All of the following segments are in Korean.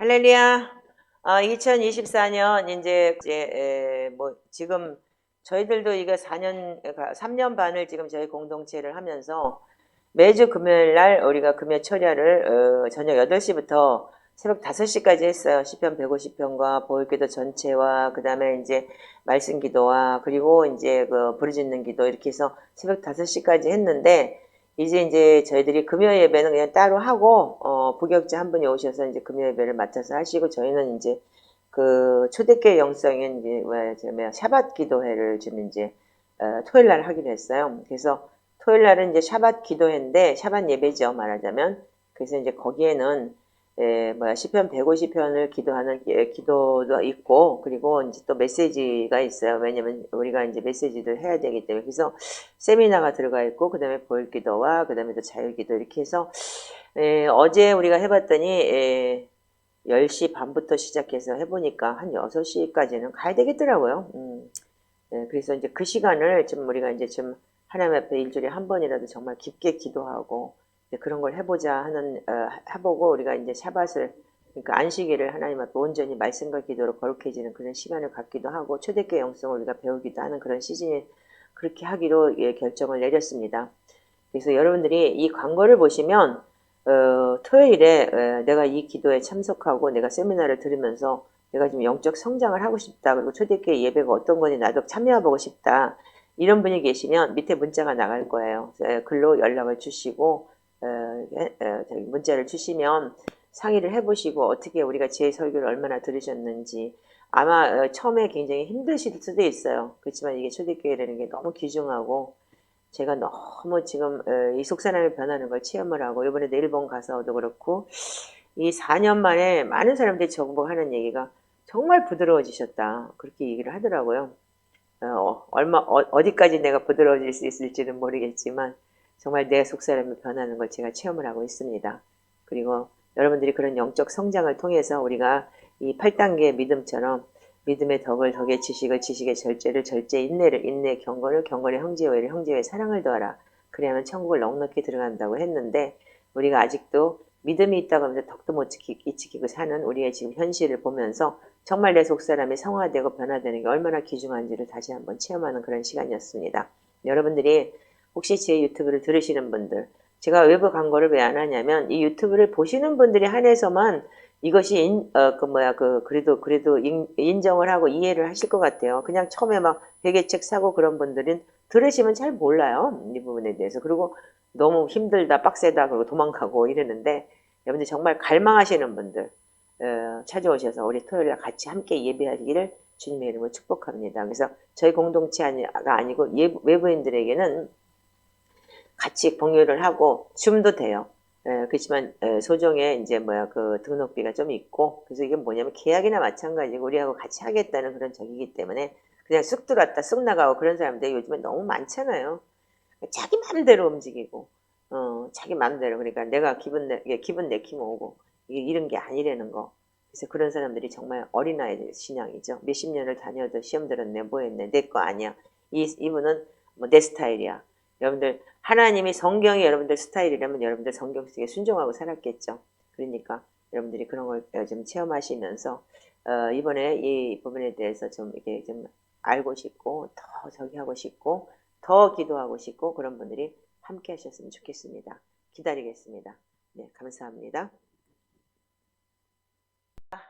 할렐루야. 2024년 뭐 지금 저희들도 이거 3년 반을 지금 저희 공동체를 하면서 매주 금요일 날 우리가 금요 철야를 저녁 8시부터 새벽 5시까지 했어요. 시편 150편과 보혈기도 전체와 그다음에 이제 말씀 기도와 그리고 이제 그 부르짖는 기도 이렇게 해서 새벽 5시까지 했는데 이제 저희들이 금요 예배는 그냥 따로 하고 부격자 한 분이 오셔서 이제 금요 예배를 맡아서 하시고 저희는 이제 그 초대교회 영성인 이제 샤밧 기도회를 지금 이제 토요일 날 하기로 했어요. 그래서 토요일 날은 이제 샤밧 기도회인데 샤밧 예배죠 말하자면. 그래서 이제 거기에는 시편 150편을 기도하는 기도도 있고 그리고 이제 또 메시지가 있어요. 왜냐면 우리가 이제 메시지를 해야 되기 때문에. 그래서 세미나가 들어가 있고 그다음에 보혈기도와 그다음에 또 자율기도 이렇게 해서 어제 우리가 해봤더니 10시 반부터 시작해서 해보니까 한 6시까지는 가야 되겠더라고요. 그래서 이제 그 시간을 좀 우리가 이제 좀 하나님 앞에 일주일에 한 번이라도 정말 깊게 기도하고 그런 걸 해보자 하는 해보고 우리가 이제 샤밧을 그러니까 안식일을 하나님 앞에 온전히 말씀과 기도로 거룩해지는 그런 시간을 갖기도 하고 초대교회 영성을 우리가 배우기도 하는 그런 시즌이 그렇게 하기로 결정을 내렸습니다. 그래서 여러분들이 이 광고를 보시면 토요일에 내가 이 기도에 참석하고 내가 세미나를 들으면서 내가 지금 영적 성장을 하고 싶다. 그리고 초대교회 예배가 어떤 건지 나도 참여해보고 싶다. 이런 분이 계시면 밑에 문자가 나갈 거예요. 글로 연락을 주시고 문자를 주시면 상의를 해보시고 어떻게 우리가 제 설교를 얼마나 들으셨는지 아마 처음에 굉장히 힘드실 수도 있어요. 그렇지만 이게 초대교회라는 게 너무 귀중하고 제가 너무 지금 이 속사람이 변하는 걸 체험을 하고 이번에도 일본 가서도 그렇고 이 4년 만에 많은 사람들이 정복하는 얘기가 정말 부드러워지셨다. 그렇게 얘기를 하더라고요. 어디까지 내가 부드러워질 수 있을지는 모르겠지만 정말 내 속사람이 변하는 걸 제가 체험을 하고 있습니다. 그리고 여러분들이 그런 영적 성장을 통해서 우리가 이 8단계 믿음처럼 믿음의 덕을 덕의 지식을 지식의 절제를 절제 인내를 인내 경건을 경건의 형제의 형제의 사랑을 더하라. 그래야만 천국을 넉넉히 들어간다고 했는데 우리가 아직도 믿음이 있다고 하면서 덕도 못 지키고 사는 우리의 지금 현실을 보면서 정말 내 속사람이 성화되고 변화되는 게 얼마나 귀중한지를 다시 한번 체험하는 그런 시간이었습니다. 여러분들이 혹시 제 유튜브를 들으시는 분들 제가 외부 광고를 왜 안 하냐면 이 유튜브를 보시는 분들이 한해서만 이것이 그래도 인정을 하고 이해를 하실 것 같아요. 그냥 처음에 막 회계책 사고 그런 분들은 들으시면 잘 몰라요. 이 부분에 대해서. 그리고 너무 힘들다, 빡세다, 그리고 도망가고 이러는데 여러분들 정말 갈망하시는 분들 찾아오셔서 우리 토요일에 같이 함께 예배하기를 주님의 이름으로 축복합니다. 그래서 저희 공동체가 아니고 외부인들에게는 같이 공유를 하고 줌도 돼요. 그렇지만 소정의 이제 그 등록비가 좀 있고 그래서 이게 뭐냐면 계약이나 마찬가지고 우리하고 같이 하겠다는 그런 적이기 때문에 그냥 쑥 들어왔다 쑥 나가고 그런 사람들이 요즘에 너무 많잖아요. 자기 마음대로 움직이고 자기 마음대로 그러니까 내가 기분 내키면 오고 이게 이런 게 아니라는 거. 그래서 그런 사람들이 정말 어린아이들 신앙이죠. 몇십 년을 다녀도 시험 들었네 뭐 했네 내 거 아니야. 이분은 뭐 내 스타일이야. 여러분들 하나님이 성경이 여러분들 스타일이라면 여러분들 성경 속에 순종하고 살았겠죠. 그러니까 여러분들이 그런 걸 좀 체험하시면서 이번에 이 부분에 대해서 좀 이렇게 좀 알고 싶고 더 저기 하고 싶고 더 기도하고 싶고 그런 분들이 함께 하셨으면 좋겠습니다. 기다리겠습니다. 네, 감사합니다.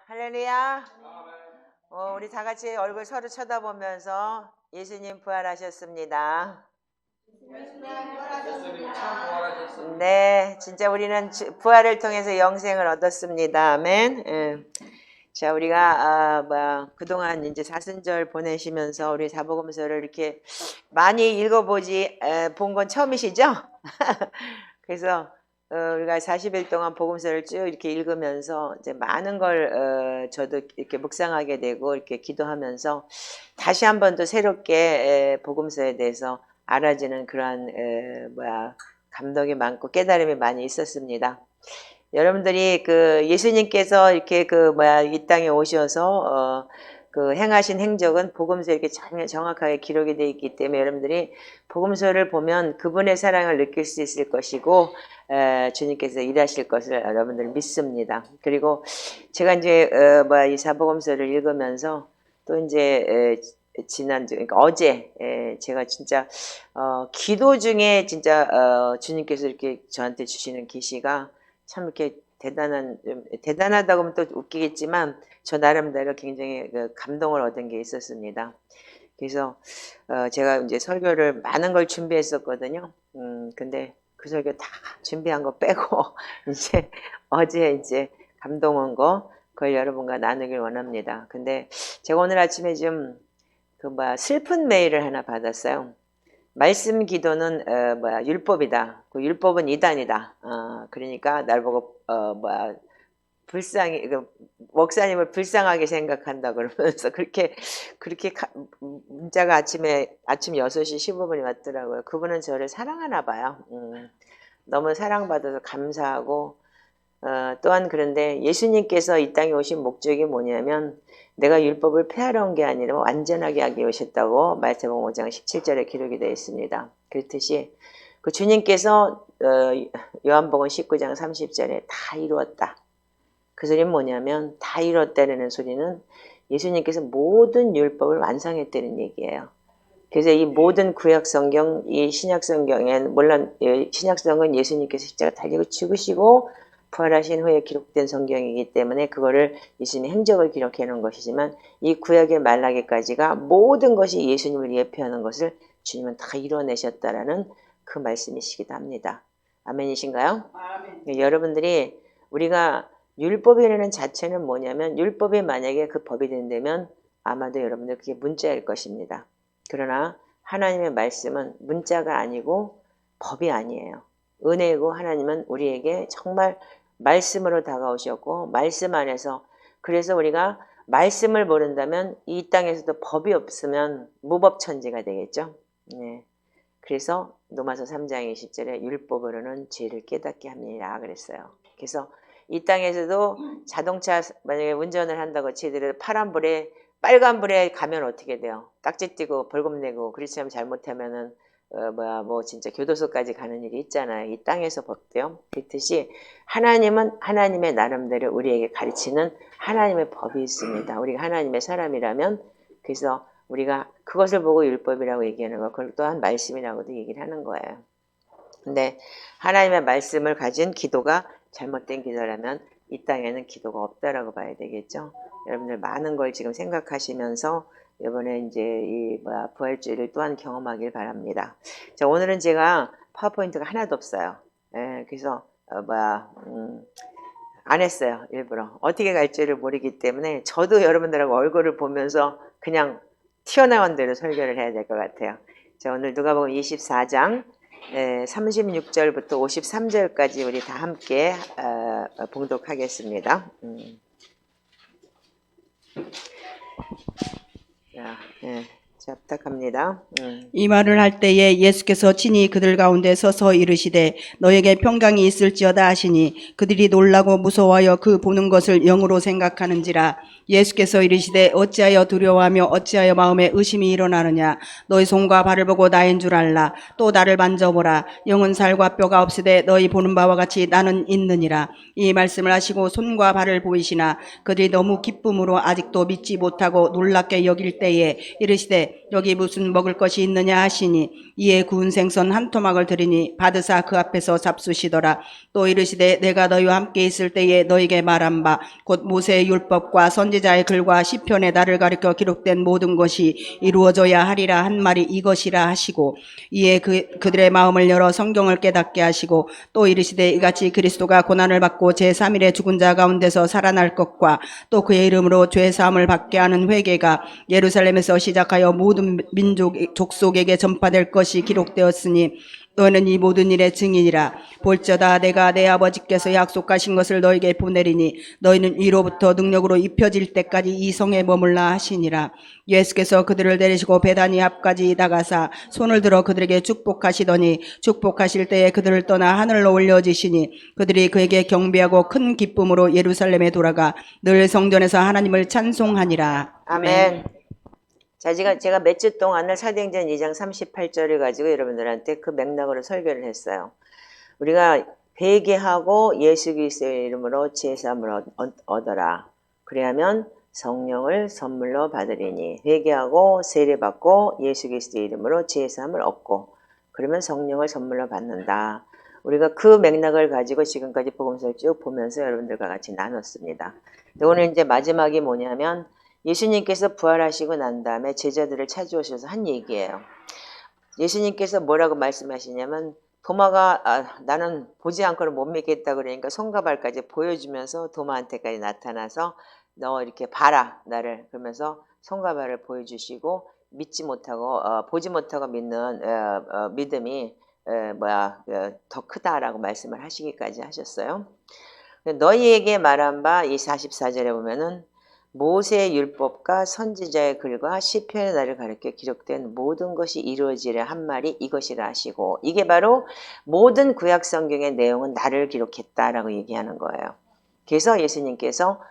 할렐루야. 우리 다 같이 얼굴 서로 쳐다보면서 예수님 부활하셨습니다. 네, 진짜 우리는 부활을 통해서 영생을 얻었습니다. 아멘. 자, 우리가 그동안 이제 사순절 보내시면서 우리 사복음서를 이렇게 많이 읽어보지 본 건 처음이시죠? 그래서 우리가 40일 동안 복음서를 쭉 이렇게 읽으면서 이제 많은 걸 저도 이렇게 묵상하게 되고 이렇게 기도하면서 다시 한 번 더 새롭게 복음서에 대해서 알아지는 그러한 감동이 많고 깨달음이 많이 있었습니다. 여러분들이 그 예수님께서 이렇게 이 땅에 오셔서 그 행하신 행적은 복음서에 이렇게 정확하게 기록이 되어 있기 때문에 여러분들이 복음서를 보면 그분의 사랑을 느낄 수 있을 것이고 주님께서 일하실 것을 여러분들 믿습니다. 그리고 제가 이제 이 사복음서를 읽으면서 또 이제 지난주 그러니까 어제 제가 진짜 기도 중에 진짜 주님께서 이렇게 저한테 주시는 계시가 참 이렇게 대단하다고 하면 또 웃기겠지만 저 나름대로 굉장히 감동을 얻은 게 있었습니다. 그래서 제가 이제 설교를 많은 걸 준비했었거든요. 근데 그 설교 다 준비한 거 빼고 이제 어제 이제 감동 온 거 그걸 여러분과 나누길 원합니다. 근데 제가 오늘 아침에 좀 슬픈 메일을 하나 받았어요. 말씀 기도는 율법이다. 그 율법은 이단이다. 그러니까 날 보고 불쌍히 목사님을 불쌍하게 생각한다 그러면서 그렇게 문자가 아침 6시 15분이 왔더라고요. 그분은 저를 사랑하나 봐요. 너무 사랑받아서 감사하고 또한 그런데 예수님께서 이 땅에 오신 목적이 뭐냐면 내가 율법을 폐하러 온 게 아니라 완전하게 하기 위해 오셨다고 마태복음 5장 17절에 기록이 되어 있습니다. 그렇듯이 그 주님께서 요한복음 19장 30절에 다 이루었다. 그 소리는 뭐냐면 다 이뤘다는 소리는 예수님께서 모든 율법을 완성했다는 얘기예요. 그래서 이 모든 구약성경, 이 신약성경엔 물론 신약성경은 예수님께서 십자가 달리고 죽으시고 부활하신 후에 기록된 성경이기 때문에 그거를 예수님의 행적을 기록해 놓은 것이지만 이 구약의 말라기까지가 모든 것이 예수님을 예표하는 것을 주님은 다 이뤄내셨다라는 그 말씀이시기도 합니다. 아멘이신가요? 아멘. 여러분들이 우리가 율법이라는 자체는 뭐냐면 율법이 만약에 그 법이 된다면 아마도 여러분들 그게 문자일 것입니다. 그러나 하나님의 말씀은 문자가 아니고 법이 아니에요. 은혜이고 하나님은 우리에게 정말 말씀으로 다가오셨고 말씀 안에서 그래서 우리가 말씀을 모른다면 이 땅에서도 법이 없으면 무법천지가 되겠죠. 네. 그래서 로마서 3장 20절에 율법으로는 죄를 깨닫게 합니다 그랬어요. 그래서 이 땅에서도 자동차 만약에 운전을 한다고 치더라도 파란불에 빨간불에 가면 어떻게 돼요? 딱지 띄고 벌금 내고 그렇지 않으면 잘못하면은 진짜 교도소까지 가는 일이 있잖아요. 이 땅에서 법도요. 그렇듯이 하나님은 하나님의 나름대로 우리에게 가르치는 하나님의 법이 있습니다. 우리가 하나님의 사람이라면 그래서 우리가 그것을 보고 율법이라고 얘기하는 거 그걸 또한 말씀이라고도 얘기를 하는 거예요. 근데 하나님의 말씀을 가진 기도가 잘못된 기도라면 이 땅에는 기도가 없다라고 봐야 되겠죠. 여러분들 많은 걸 지금 생각하시면서 이번에 이제 부활주의를 또한 경험하길 바랍니다. 자, 오늘은 제가 파워포인트가 하나도 없어요. 그래서 안 했어요. 일부러. 어떻게 갈지를 모르기 때문에 저도 여러분들하고 얼굴을 보면서 그냥 튀어나온 대로 설교를 해야 될 것 같아요. 자, 오늘 누가복음 24장 36절부터 53절까지 우리 다 함께 봉독하겠습니다. 자, 부탁합니다. 이 말을 할 때에 예수께서 친히 그들 가운데 서서 이르시되 너에게 평강이 있을지어다 하시니 그들이 놀라고 무서워하여 그 보는 것을 영으로 생각하는지라. 예수께서 이르시되 어찌하여 두려워하며 어찌하여 마음에 의심이 일어나느냐. 너희 손과 발을 보고 나인 줄 알라. 또 나를 만져보라. 영은 살과 뼈가 없으되 너희 보는 바와 같이 나는 있느니라. 이 말씀을 하시고 손과 발을 보이시나 그들이 너무 기쁨으로 아직도 믿지 못하고 놀랍게 여길 때에 이르시되 여기 무슨 먹을 것이 있느냐 하시니 이에 구운 생선 한 토막을 드리니 받으사 그 앞에서 잡수시더라. 또 이르시되 내가 너희와 함께 있을 때에 너희에게 말한 바 곧 모세의 율법과 선지자의 글과 시편에 나를 가리켜 기록된 모든 것이 이루어져야 하리라 한 말이 이것이라 하시고 이에 그들의 마음을 열어 성경을 깨닫게 하시고 또 이르시되 이같이 그리스도가 고난을 받고 제3일에 죽은 자 가운데서 살아날 것과 또 그의 이름으로 죄사함을 받게 하는 회개가 예루살렘에서 시작하여 모든 민족 족속에게 전파될 것이 기록되었으니 너는 이 모든 일의 증인이라. 볼저다 내가 내 아버지께서 약속하신 것을 너에게 보내리니 너희는 위로부터 능력으로 입혀질 때까지 이 성에 머물라 하시니라. 예수께서 그들을 데리시고 베다니 앞까지 나가사 손을 들어 그들에게 축복하시더니 축복하실 때에 그들을 떠나 하늘로 올려지시니 그들이 그에게 경배하고 큰 기쁨으로 예루살렘에 돌아가 늘 성전에서 하나님을 찬송하니라. 아멘. 자, 제가 몇 주 동안을 사도행전 2장 38절을 가지고 여러분들한테 그 맥락으로 설교를 했어요. 우리가 회개하고 예수 그리스도의 이름으로 제사함을 얻어라. 그래야면 성령을 선물로 받으리니. 회개하고 세례받고 예수 그리스도의 이름으로 제사함을 얻고 그러면 성령을 선물로 받는다. 우리가 그 맥락을 가지고 지금까지 복음서를 쭉 보면서 여러분들과 같이 나눴습니다. 오늘 이제 마지막이 뭐냐면 예수님께서 부활하시고 난 다음에 제자들을 찾아오셔서 한 얘기예요. 예수님께서 뭐라고 말씀하시냐면 도마가 나는 보지 않고는 못 믿겠다 그러니까 손과 발까지 보여주면서 도마한테까지 나타나서 너 이렇게 봐라 나를 그러면서 손과 발을 보여주시고 믿지 못하고 보지 못하고 믿는 믿음이 더 크다라고 말씀을 하시기까지 하셨어요. 너희에게 말한 바 이 44절에 보면은 모세의 율법과 선지자의 글과 시편의 날을 가리켜 기록된 모든 것이 이루어지려 한 말이 이것이라 하시고 이게 바로 모든 구약 성경의 내용은 나를 기록했다라고 얘기하는 거예요. 그래서 예수님께서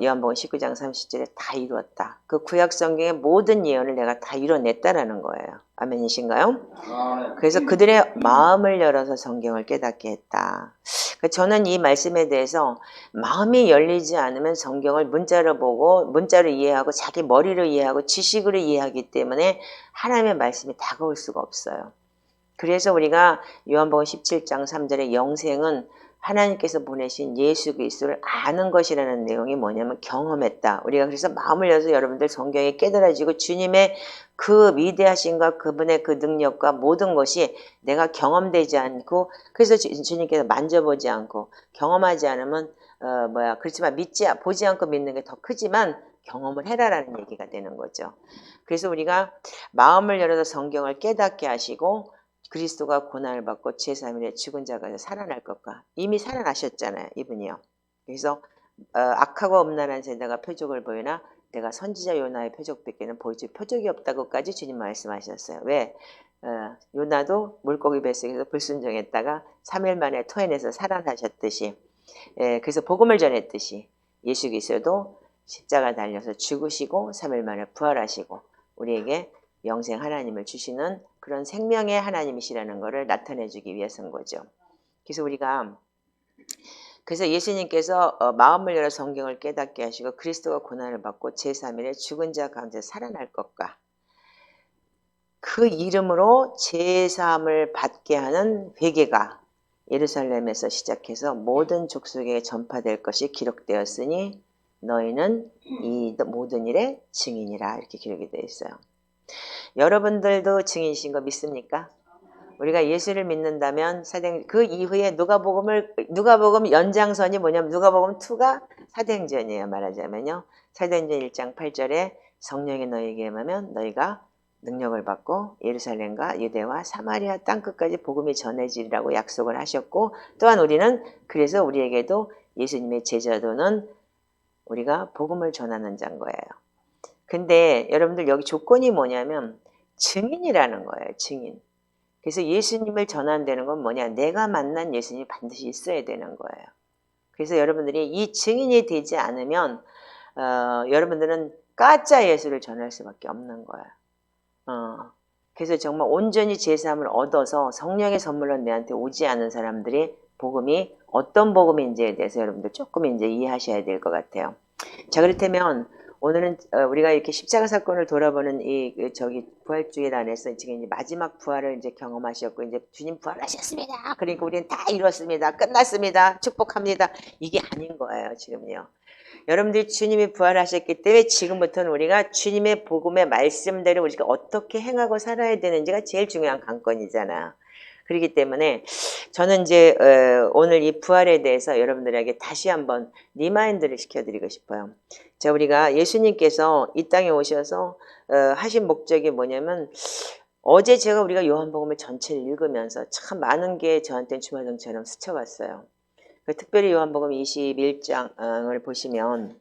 요한복음 19장 30절에 다 이루었다. 그 구약 성경의 모든 예언을 내가 다 이뤄냈다라는 거예요. 아멘이신가요? 그래서 그들의 마음을 열어서 성경을 깨닫게 했다. 저는 이 말씀에 대해서 마음이 열리지 않으면 성경을 문자로 보고 문자로 이해하고 자기 머리로 이해하고 지식으로 이해하기 때문에 하나님의 말씀이 다가올 수가 없어요. 그래서 우리가 요한복음 17장 3절에 영생은 하나님께서 보내신 예수 그리스도를 아는 것이라는 내용이 뭐냐면 경험했다. 우리가 그래서 마음을 열어서 여러분들 성경에 깨달아지고 주님의 그 위대하심과 그분의 그 능력과 모든 것이 내가 경험되지 않고 그래서 주님께서 만져보지 않고 경험하지 않으면 그렇지만 보지 않고 믿는 게 더 크지만 경험을 해라라는 얘기가 되는 거죠. 그래서 우리가 마음을 열어서 성경을 깨닫게 하시고 그리스도가 고난을 받고 제3일에 죽은 자가 살아날 것과 이미 살아나셨잖아요. 이분이요. 그래서 악하고 음란한 세대가 표적을 보이나 내가 선지자 요나의 표적밖에는 보이지 표적이 없다고까지 주님 말씀하셨어요. 왜? 요나도 물고기 뱃속에서 불순종했다가 3일 만에 토해내서 살아나셨듯이 그래서 복음을 전했듯이 예수 그리스도도 십자가 달려서 죽으시고 3일 만에 부활하시고 우리에게 영생 하나님을 주시는 그런 생명의 하나님이시라는 것을 나타내 주기 위해서인 거죠. 그래서 예수님께서 마음을 열어 성경을 깨닫게 하시고 그리스도가 고난을 받고 제3일에 죽은 자 가운데 살아날 것과 그 이름으로 제사함을 받게 하는 회개가 예루살렘에서 시작해서 모든 족속에 전파될 것이 기록되었으니 너희는 이 모든 일의 증인이라 이렇게 기록이 되어 있어요. 여러분들도 증인이신 거 믿습니까? 우리가 예수를 믿는다면 그 이후에 누가복음 연장선이 뭐냐면 누가복음 2가 사도행전이에요. 말하자면요. 사도행전 1장 8절에 성령이 너희에게 임하면 너희가 능력을 받고 예루살렘과 유대와 사마리아 땅끝까지 복음이 전해지리라고 약속을 하셨고 또한 우리는 그래서 우리에게도 예수님의 제자도는 우리가 복음을 전하는 자인 거예요. 근데 여러분들 여기 조건이 뭐냐면 증인이라는 거예요. 증인. 그래서 예수님을 전한다는 건 뭐냐? 내가 만난 예수님이 반드시 있어야 되는 거예요. 그래서 여러분들이 이 증인이 되지 않으면 여러분들은 가짜 예수를 전할 수밖에 없는 거예요. 그래서 정말 온전히 제사함을 얻어서 성령의 선물로 내한테 오지 않은 사람들이 복음이 어떤 복음인지에 대해서 여러분들 조금 이제 이해하셔야 될 것 같아요. 자, 그렇다면 오늘은 우리가 이렇게 십자가 사건을 돌아보는 이 부활주일 안에서 지금 이제 마지막 부활을 이제 경험하셨고 이제 주님 부활하셨습니다. 그러니까 우리는 다 이뤘습니다. 끝났습니다. 축복합니다. 이게 아닌 거예요, 지금요. 여러분들이 주님이 부활하셨기 때문에 지금부터는 우리가 주님의 복음의 말씀대로 우리가 어떻게 행하고 살아야 되는지가 제일 중요한 관건이잖아. 그렇기 때문에 저는 이제 오늘 이 부활에 대해서 여러분들에게 다시 한번 리마인드를 시켜드리고 싶어요. 자, 우리가 예수님께서 이 땅에 오셔서 하신 목적이 뭐냐면 어제 우리가 요한복음을 전체를 읽으면서 참 많은 게 저한테는 주마등처럼 스쳐갔어요. 특별히 요한복음 21장을 보시면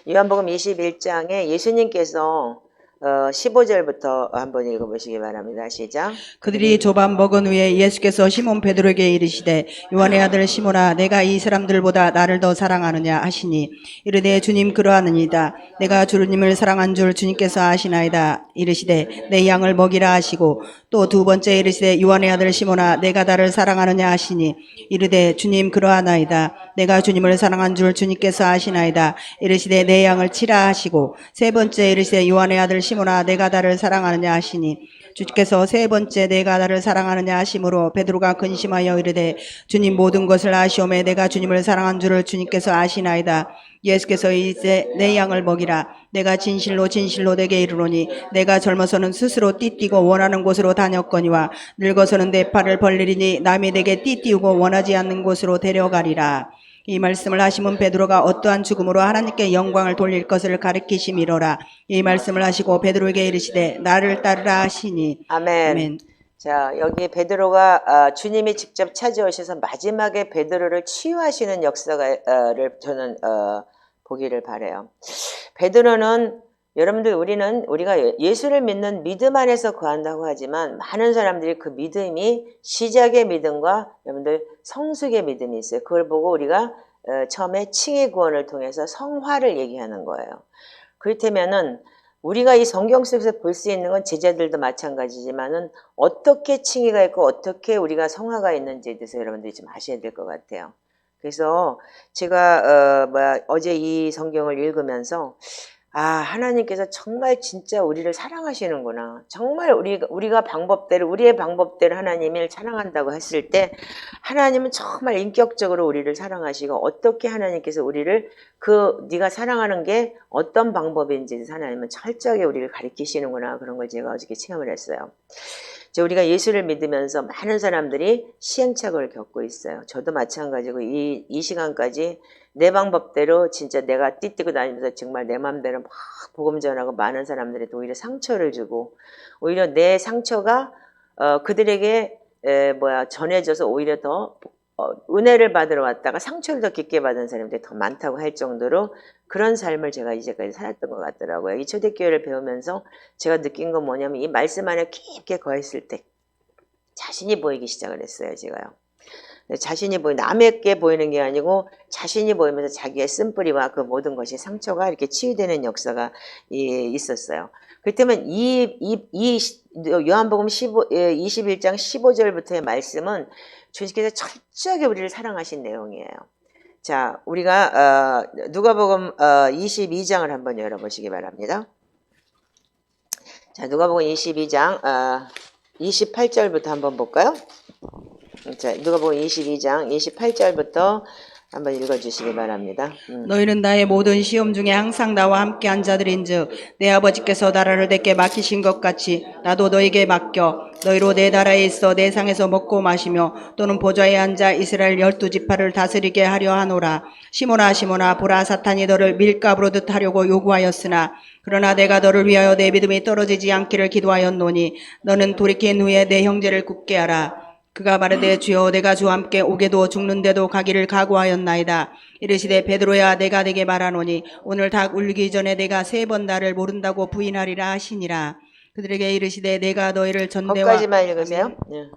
요한복음 21장에 예수님께서 15절부터 한번 읽어보시기 바랍니다. 시작. 그들이 조반 먹은 후에 예수께서 시몬 베드로에게 이르시되 요한의 아들 시몬아 내가 이 사람들보다 나를 더 사랑하느냐 하시니 이르되 주님 그러하느니이다. 내가 주님을 사랑한 줄 주님께서 아시나이다. 이르시되 내 양을 먹이라 하시고 또 두 번째 이르시되 요한의 아들 시몬아 내가 나를 사랑하느냐 하시니 이르되 주님 그러하나이다. 내가 주님을 사랑한 줄 주님께서 아시나이다. 이르시되 내 양을 치라 하시고 세 번째 이르시되 요한의 아들 시몬아 내가 나를 사랑하느냐 하시니 주께서 세 번째 내가 나를 사랑하느냐 하심으로 베드로가 근심하여 이르되 주님 모든 것을 아시오매 내가 주님을 사랑한 줄을 주님께서 아시나이다. 예수께서 이제 내 양을 먹이라. 내가 진실로 진실로 내게 이르노니 내가 젊어서는 스스로 띠띠고 원하는 곳으로 다녔거니와 늙어서는 내 팔을 벌리리니 남이 내게 띠띠우고 원하지 않는 곳으로 데려가리라. 이 말씀을 하시면 베드로가 어떠한 죽음으로 하나님께 영광을 돌릴 것을 가르치심이로라. 이 말씀을 하시고 베드로에게 이르시되 나를 따르라 하시니 아멘. 아멘. 자, 여기 베드로가 주님이 직접 찾아오셔서 마지막에 베드로를 치유하시는 역사를 저는 보기를 바라요. 베드로는 여러분들 우리가 예수를 믿는 믿음 안에서 거한다고 하지만 많은 사람들이 그 믿음이 시작의 믿음과 여러분들 성숙의 믿음이 있어요. 그걸 보고 우리가 처음에 칭의 구원을 통해서 성화를 얘기하는 거예요. 그렇다면은 우리가 이 성경 속에서 볼 수 있는 건 제자들도 마찬가지지만은 어떻게 칭의가 있고 어떻게 우리가 성화가 있는지에 대해서 여러분들이 좀 아셔야 될 것 같아요. 그래서 제가 어제 이 성경을 읽으면서 하나님께서 정말 진짜 우리를 사랑하시는구나. 정말 우리의 방법대로 하나님을 사랑한다고 했을 때 하나님은 정말 인격적으로 우리를 사랑하시고 어떻게 하나님께서 우리를 네가 사랑하는 게 어떤 방법인지 하나님은 철저하게 우리를 가르치시는구나. 그런 걸 제가 어저께 체험을 했어요. 우리가 예수를 믿으면서 많은 사람들이 시행착오를 겪고 있어요. 저도 마찬가지고 이 시간까지 내 방법대로 진짜 내가 띠뛰고 다니면서 정말 내 마음대로 막 복음 전하고 많은 사람들한테 오히려 상처를 주고 오히려 내 상처가 그들에게 전해져서 오히려 더 은혜를 받으러 왔다가 상처를 더 깊게 받은 사람들이 더 많다고 할 정도로 그런 삶을 제가 이제까지 살았던 것 같더라고요. 이 초대교회를 배우면서 제가 느낀 건 뭐냐면 이 말씀 안에 깊게 거했을 때 자신이 보이기 시작을 했어요. 제가요. 자신이 남에게 보이는 게 아니고 자신이 보이면서 자기의 쓴뿌리와 그 모든 것이 상처가 이렇게 치유되는 역사가 있었어요. 그렇다면 이 요한복음 21장 15절부터의 말씀은 주님께서 철저하게 우리를 사랑하신 내용이에요. 자, 우리가 누가복음 22장을 한번 열어보시기 바랍니다. 자, 누가복음 22장 28절부터 한번 볼까요? 자, 누가복음 22장 28절부터 한번 읽어주시기 바랍니다. 너희는 나의 모든 시험 중에 항상 나와 함께한 자들인즉 내 아버지께서 나라를 내게 맡기신 것 같이 나도 너에게 맡겨 너희로 내 나라에 있어 내 상에서 먹고 마시며 또는 보좌에 앉아 이스라엘 12지파를 다스리게 하려 하노라. 시몬아 시몬아 보라 사탄이 너를 밀가부르듯 하려고 요구하였으나 그러나 내가 너를 위하여 내 믿음이 떨어지지 않기를 기도하였노니 너는 돌이킨 후에 내 형제를 굳게 하라. 그가 말하되 주여 내가 주와 함께 오게도 죽는데도 가기를 각오하였나이다. 이르시되 베드로야 내가 네게 말하노니 오늘 닭 울기 전에 내가 3번 나를 모른다고 부인하리라 하시니라. 그들에게 이르시되 내가 너희를 전대와 거기까지만 읽으세요. 네.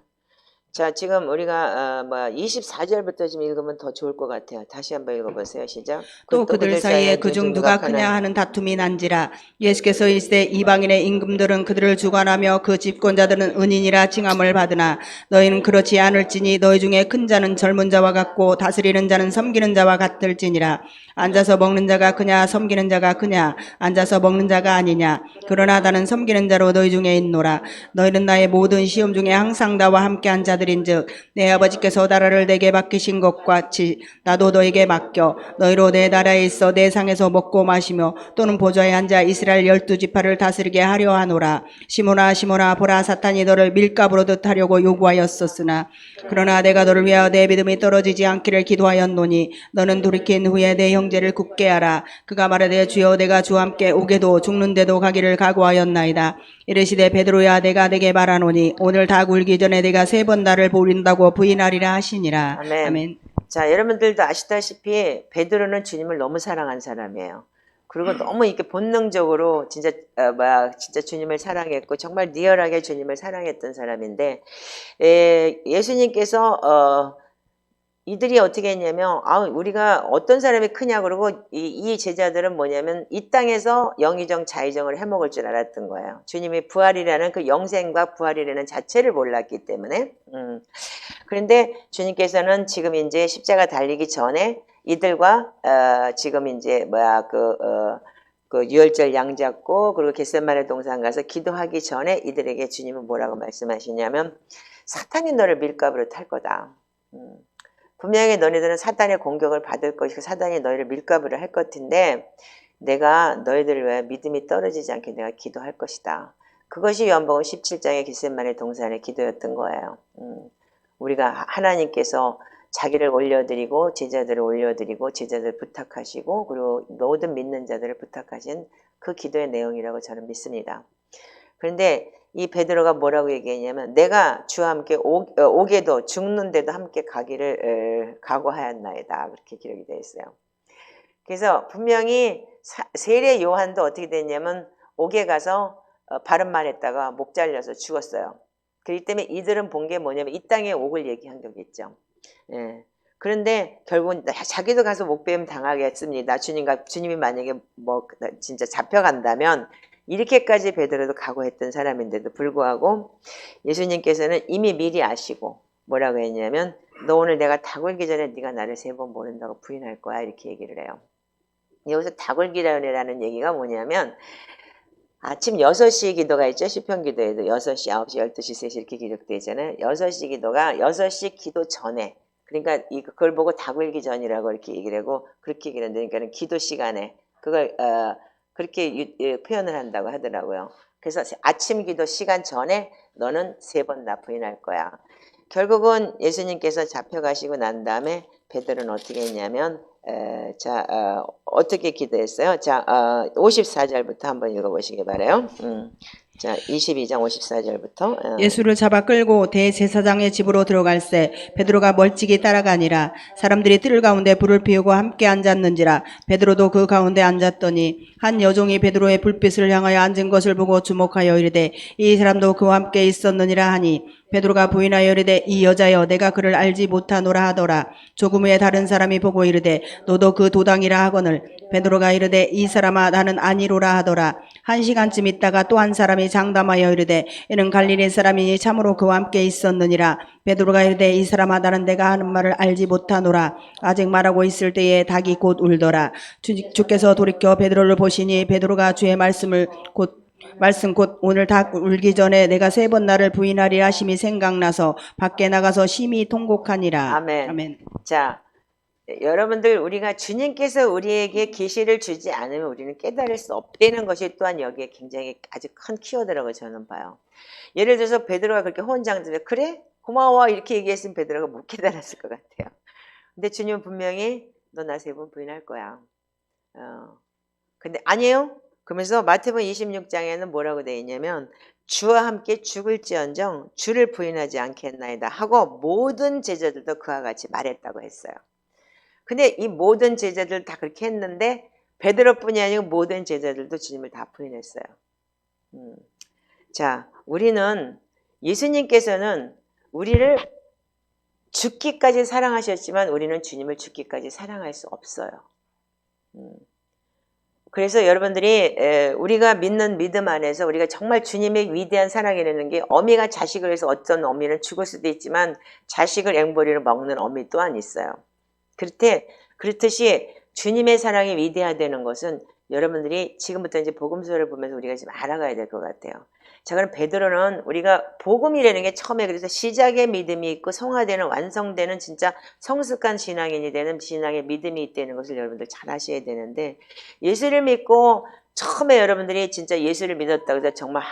자, 지금 우리가 24절부터 좀 읽으면 더 좋을 것 같아요. 다시 한번 읽어보세요. 시작. 또 그들 사이에 그중 누가 크냐 하는 다툼이 난지라. 예수께서 이르시되 이방인의 임금들은 그들을 주관하며 그 집권자들은 은인이라 칭함을 받으나 너희는 그렇지 않을지니 너희 중에 큰 자는 젊은 자와 같고 다스리는 자는 섬기는 자와 같을지니라. 앉아서 먹는 자가 크냐 섬기는 자가 크냐 앉아서 먹는 자가 아니냐. 그러나 나는 섬기는 자로 너희 중에 있노라. 너희는 나의 모든 시험 중에 항상 나와 함께한 자들인즉 내 아버지께서 나라를 내게 맡기신 것 같이 나도 너에게 맡겨 너희로 내 나라에 있어 내 상에서 먹고 마시며 또는 보좌에 앉아 이스라엘 12지파를 다스리게 하려 하노라. 시몬아 시몬아 보라 사탄이 너를 밀가부르듯 하려고 요구하였었으나 그러나 내가 너를 위하여 내 믿음이 떨어지지 않기를 기도하였노니 너는 돌이킨 후에 내 형제를 굳게 하라. 그가 말하되 주여 내가 주와 함께 오게도 죽는데도 가기를 각오하였나이다. 이르시되 베드로야 내가 네게 말하노니 오늘 닭 울기 전에 내가 3번 나를 모른다고 부인하리라 하시니라. 아멘. 아멘. 자, 여러분들도 아시다시피 베드로는 주님을 너무 사랑한 사람이에요. 그리고 너무 이렇게 본능적으로 진짜 진짜 주님을 사랑했고 정말 리얼하게 주님을 사랑했던 사람인데 예수님께서 이들이 어떻게 했냐면 우리가 어떤 사람이 크냐 그러고 이 제자들은 뭐냐면 이 땅에서 영의정 자의정을 해먹을 줄 알았던 거예요. 주님이 부활이라는 그 영생과 부활이라는 자체를 몰랐기 때문에 그런데 주님께서는 지금 이제 십자가 달리기 전에 이들과 지금 이제 그 유월절 양 잡고 그리고 겟세마네 동산 가서 기도하기 전에 이들에게 주님은 뭐라고 말씀하시냐면 사탄이 너를 밀가부로 탈 거다. 분명히 너희들은 사탄의 공격을 받을 것이고 사탄이 너희를 밀가부를 할 것인데 내가 너희들을 위해 믿음이 떨어지지 않게 내가 기도할 것이다. 그것이 요한복음 17장의 겟세마네 동산의 기도였던 거예요. 우리가 하나님께서 자기를 올려드리고 제자들을 올려드리고 제자들 부탁하시고 그리고 모든 믿는 자들을 부탁하신 그 기도의 내용이라고 저는 믿습니다. 그런데 이 베드로가 뭐라고 얘기했냐면 내가 주와 함께 오게도 죽는데도 함께 가기를 각오하였나이다. 그렇게 기록이 되어 있어요. 그래서 분명히 세례 요한도 어떻게 됐냐면 옥에 가서 바른 말 했다가 목 잘려서 죽었어요. 그렇기 때문에 이들은 본 게 뭐냐면 이 땅에 옥을 얘기한 거겠죠. 예. 그런데 결국은 자기도 가서 목배임 당하겠습니다. 주님이 만약에 뭐 진짜 잡혀간다면 이렇게까지 베드로도 각오했던 사람인데도 불구하고 예수님께서는 이미 미리 아시고 뭐라고 했냐면 너 오늘 내가 닭 울기 전에 네가 나를 3번 모른다고 부인할 거야 이렇게 얘기를 해요. 여기서 닭 울기라는 얘기가 뭐냐면 아침 6시 기도가 있죠. 시편 기도에도 6시, 9시, 12시, 3시 이렇게 기록되잖아요. 6시 기도가 6시 기도 전에 그러니까 그걸 보고 닭 울기 전이라고 이렇게 얘기를 하고 그렇게 얘기를 하는데 그러니까 기도 시간에 그걸 그렇게 표현을 한다고 하더라고요. 그래서 아침 기도 시간 전에 너는 3번 나 부인할 거야. 결국은 예수님께서 잡혀가시고 난 다음에 베드로는 어떻게 했냐면 어떻게 기도했어요? 자, 54절부터 한번 읽어보시기 바라요. 자, 22장 54절부터. 예수를 잡아 끌고 대제사장의 집으로 들어갈새 베드로가 멀찍이 따라가니라. 사람들이 뜰 가운데 불을 피우고 함께 앉았는지라. 베드로도 그 가운데 앉았더니 한 여종이 베드로의 불빛을 향하여 앉은 것을 보고 주목하여 이르되 이 사람도 그와 함께 있었느니라 하니 베드로가 부인하여 이르되 이 여자여 내가 그를 알지 못하노라 하더라. 조금 후에 다른 사람이 보고 이르되 너도 그 도당이라 하거늘 베드로가 이르되 이 사람아 나는 아니로라 하더라. 1시간쯤 있다가 또 한 사람이 장담하여 이르되 이는 갈릴리 사람이니 참으로 그와 함께 있었느니라. 베드로가 이르되 이 사람아 나는 내가 하는 말을 알지 못하노라. 아직 말하고 있을 때에 닭이 곧 울더라. 주께서 돌이켜 베드로를 보시니 베드로가 주의 말씀 곧 오늘 닭 울기 전에 내가 3번 나를 부인하리라 하심이 생각나서 밖에 나가서 심히 통곡하니라. 아멘. 아멘. 자, 여러분들 우리가 주님께서 우리에게 계시를 주지 않으면 우리는 깨달을 수 없다는 것이 또한 여기에 굉장히 아주 큰 키워드라고 저는 봐요. 예를 들어서 베드로가 그렇게 호언장담해 그래? 고마워 이렇게 얘기했으면 베드로가 못 깨달았을 것 같아요. 근데 주님은 분명히 너 나 3번 부인할 거야. 근데 아니에요? 그러면서 마태복음 26장에는 뭐라고 되어 있냐면 주와 함께 죽을지언정 주를 부인하지 않겠나이다 하고 모든 제자들도 그와 같이 말했다고 했어요. 근데 이 모든 제자들 다 그렇게 했는데 베드로뿐이 아니고 모든 제자들도 주님을 다 부인했어요. 자, 우리는 예수님께서는 우리를 죽기까지 사랑하셨지만 우리는 주님을 죽기까지 사랑할 수 없어요. 그래서 여러분들이 우리가 믿는 믿음 안에서 우리가 정말 주님의 위대한 사랑이라는 게 어미가 자식을 위해서 어떤 어미는 죽을 수도 있지만 자식을 앵벌이로 먹는 어미 또한 있어요. 그렇듯이 주님의 사랑이 위대하다는 것은 여러분들이 지금부터 이제 복음서를 보면서 우리가 지금 알아가야 될 것 같아요. 자, 그럼 베드로는 우리가 복음이라는 게 처음에 그래서 시작의 믿음이 있고 성화되는 완성되는 진짜 성숙한 신앙인이 되는 신앙의 믿음이 있다는 것을 여러분들 잘 아셔야 되는데 예수를 믿고 처음에 여러분들이 진짜 예수를 믿었다고 해서 정말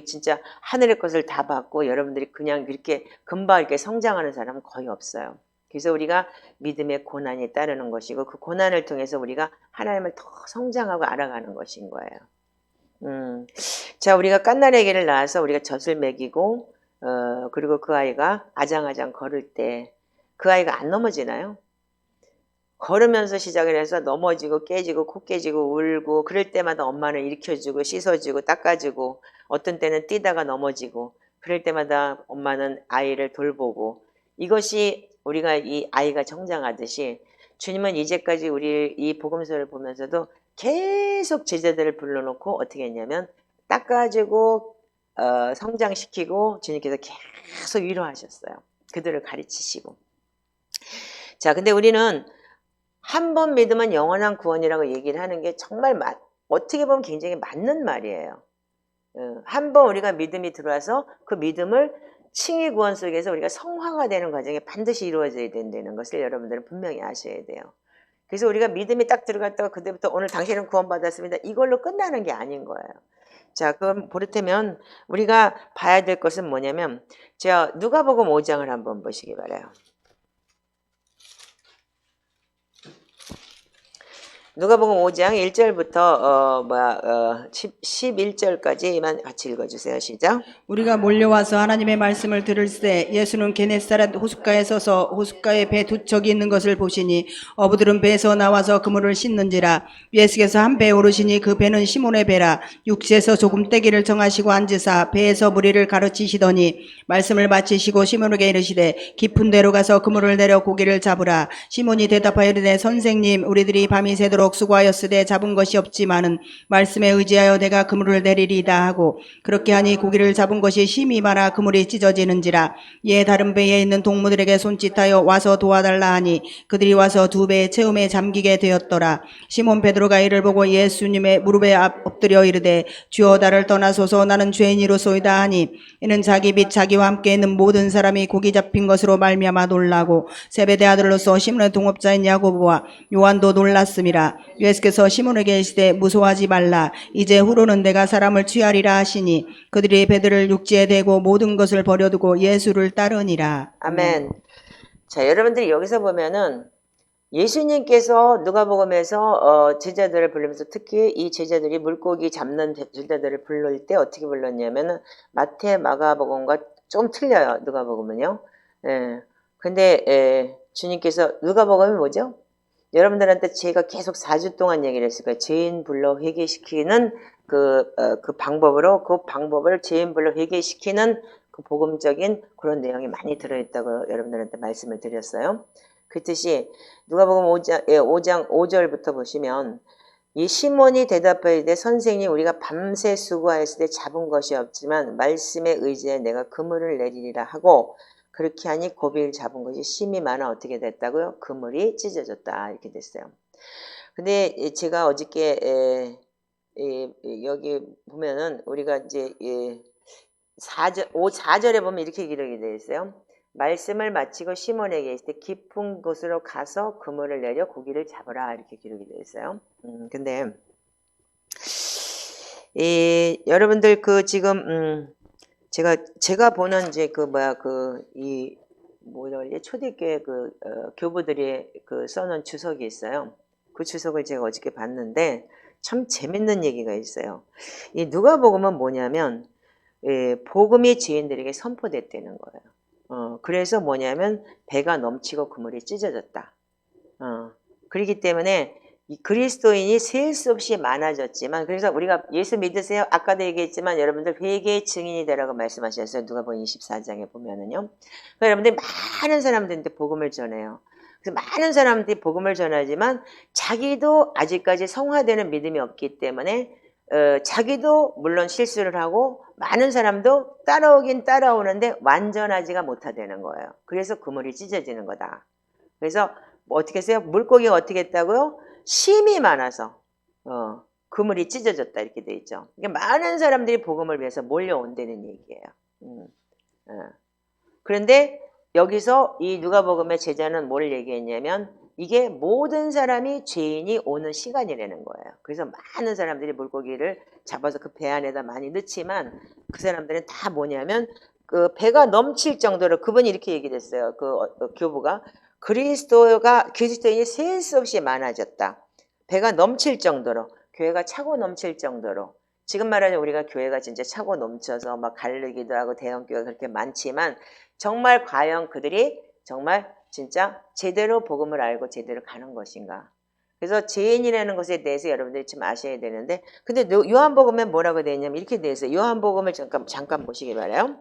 진짜 하늘의 것을 다 받고 여러분들이 그냥 그렇게 금방 이렇게 성장하는 사람은 거의 없어요. 그래서 우리가 믿음의 고난이 따르는 것이고 그 고난을 통해서 우리가 하나님을 더 성장하고 알아가는 것인 거예요. 자, 우리가 갓난아기를 낳아서 우리가 젖을 먹이고 그리고 그 아이가 아장아장 걸을 때 그 아이가 안 넘어지나요? 걸으면서 시작을 해서 넘어지고 깨지고 코 깨지고 울고 그럴 때마다 엄마는 일으켜주고 씻어주고 닦아주고 어떤 때는 뛰다가 넘어지고 그럴 때마다 엄마는 아이를 돌보고 이것이 우리가 이 아이가 성장하듯이 주님은 이제까지 우리 이 복음서를 보면서도 계속 제자들을 불러놓고 어떻게 했냐면 닦아주고 성장시키고 주님께서 계속 위로하셨어요. 그들을 가르치시고. 자, 근데 우리는 한 번 믿으면 영원한 구원이라고 얘기를 하는 게 정말 어떻게 보면 굉장히 맞는 말이에요. 한 번 우리가 믿음이 들어와서 그 믿음을 칭의 구원 속에서 우리가 성화가 되는 과정이 반드시 이루어져야 된다는 것을 여러분들은 분명히 아셔야 돼요. 그래서 우리가 믿음이 딱 들어갔다가 그때부터 오늘 당신은 구원받았습니다. 이걸로 끝나는 게 아닌 거예요. 자, 그럼 그렇다면 우리가 봐야 될 것은 뭐냐면 자, 누가복음 5장을 한번 보시기 바라요. 누가복음 5장 1절부터 11절까지만 같이 읽어주세요. 시작. 우리가 몰려와서 하나님의 말씀을 들을 때 예수는 게네사렛 호숫가에 서서 호숫가에 배 두 척이 있는 것을 보시니 어부들은 배에서 나와서 그물을 씻는지라. 예수께서 한 배에 오르시니 그 배는 시몬의 배라. 육지에서 조금 떼기를 정하시고 앉으사 배에서 무리를 가르치시더니 말씀을 마치시고 시몬에게 이르시되 깊은 데로 가서 그물을 내려 고기를 잡으라. 시몬이 대답하여 이르되 선생님 우리들이 밤이 새도록 수고하였으되 잡은 것이 없지만은 말씀에 의지하여 내가 그물을 내리리이다 하고 그렇게 하니 고기를 잡은 것이 심히 많아 그물이 찢어지는지라. 이에 다른 배에 있는 동무들에게 손짓하여 와서 도와달라 하니 그들이 와서 두 배의 채움에 잠기게 되었더라. 시몬 베드로가 이를 보고 예수님의 무릎에 엎드려 이르되 주여 나를 떠나소서 나는 죄인이로소이다 하니 이는 자기 및 자기와 함께 있는 모든 사람이 고기 잡힌 것으로 말미암아 놀라고 세베대 아들로서 시몬의 동업자인 야고보와 요한도 놀랐음이라. 예수께서 시몬에게 이르시되 무서워하지 말라. 이제 후로는 내가 사람을 취하리라 하시니 그들이 배들을 육지에 대고 모든 것을 버려두고 예수를 따르니라. 아멘. 자, 여러분들이 여기서 보면은 예수님께서 누가복음에서 제자들을 부르면서 특히 이 제자들이 물고기 잡는 제자들을 부를 때 어떻게 불렀냐면은 마태, 마가복음과 좀 틀려요. 누가복음은요. 예. 근데 주님께서 누가복음이 뭐죠? 여러분들한테 제가 계속 4주 동안 얘기를 했을 거예요. 죄인 불러 회개시키는 그 방법을 죄인 불러 회개시키는 그 복음적인 그런 내용이 많이 들어있다고 여러분들한테 말씀을 드렸어요. 그 뜻이 누가복음 5장 5절부터 보시면 이 시몬이 대답하되 선생님 우리가 밤새 수고하였을 때 잡은 것이 없지만 말씀에 의지해 내가 그물을 내리리라 하고 그렇게 하니 고비를 잡은 것이 심히 많아 어떻게 됐다고요? 그물이 찢어졌다 이렇게 됐어요. 근데 제가 어저께 여기 보면은 우리가 이제 4절에 보면 이렇게 기록이 되어 있어요. 말씀을 마치고 시몬에게 있을 때 깊은 곳으로 가서 그물을 내려 고기를 잡으라 이렇게 기록이 되어 있어요. 근데 여러분들 그 지금 제가 보는 이제 초대교회 교부들이 써놓은 주석이 있어요. 그 주석을 제가 어저께 봤는데 참 재밌는 얘기가 있어요. 이 누가복음은 뭐냐면 복음이 죄인들에게 선포됐다는 거예요. 그래서 뭐냐면 배가 넘치고 그물이 찢어졌다. 그렇기 때문에 이 그리스도인이 셀 수 없이 많아졌지만 그래서 우리가 예수 믿으세요? 아까도 얘기했지만 여러분들 회개의 증인이 되라고 말씀하셨어요. 누가복음 24장에 보면은요. 그러니까 여러분들이 많은 사람들한테 복음을 전해요. 그래서 많은 사람들이 복음을 전하지만 자기도 아직까지 성화되는 믿음이 없기 때문에 자기도 물론 실수를 하고 많은 사람도 따라오긴 따라오는데 완전하지가 못하다는 거예요. 그래서 그물이 찢어지는 거다. 그래서 뭐 어떻게 했어요? 물고기가 어떻게 했다고요? 심이 많아서 그물이 찢어졌다 이렇게 돼 있죠. 그러니까 많은 사람들이 복음을 위해서 몰려온다는 얘기예요. 그런데 여기서 이 누가복음의 제자는 뭘 얘기했냐면 이게 모든 사람이 죄인이 오는 시간이라는 거예요. 그래서 많은 사람들이 물고기를 잡아서 그 배 안에다 많이 넣지만 그 사람들은 다 뭐냐면 그 배가 넘칠 정도로 그분이 이렇게 얘기를 했어요. 교부가 그리스도인이 셀 수 없이 많아졌다. 배가 넘칠 정도로 교회가 차고 넘칠 정도로 지금 말하자면 우리가 교회가 진짜 차고 넘쳐서 막 갈리기도 하고 대형교회가 그렇게 많지만 정말 과연 그들이 정말 진짜 제대로 복음을 알고 제대로 가는 것인가. 그래서 죄인이라는 것에 대해서 여러분들이 좀 아셔야 되는데, 근데 요한복음에 뭐라고 되어 있냐면 이렇게 되어 있어요. 요한복음을 잠깐 보시기 바라요.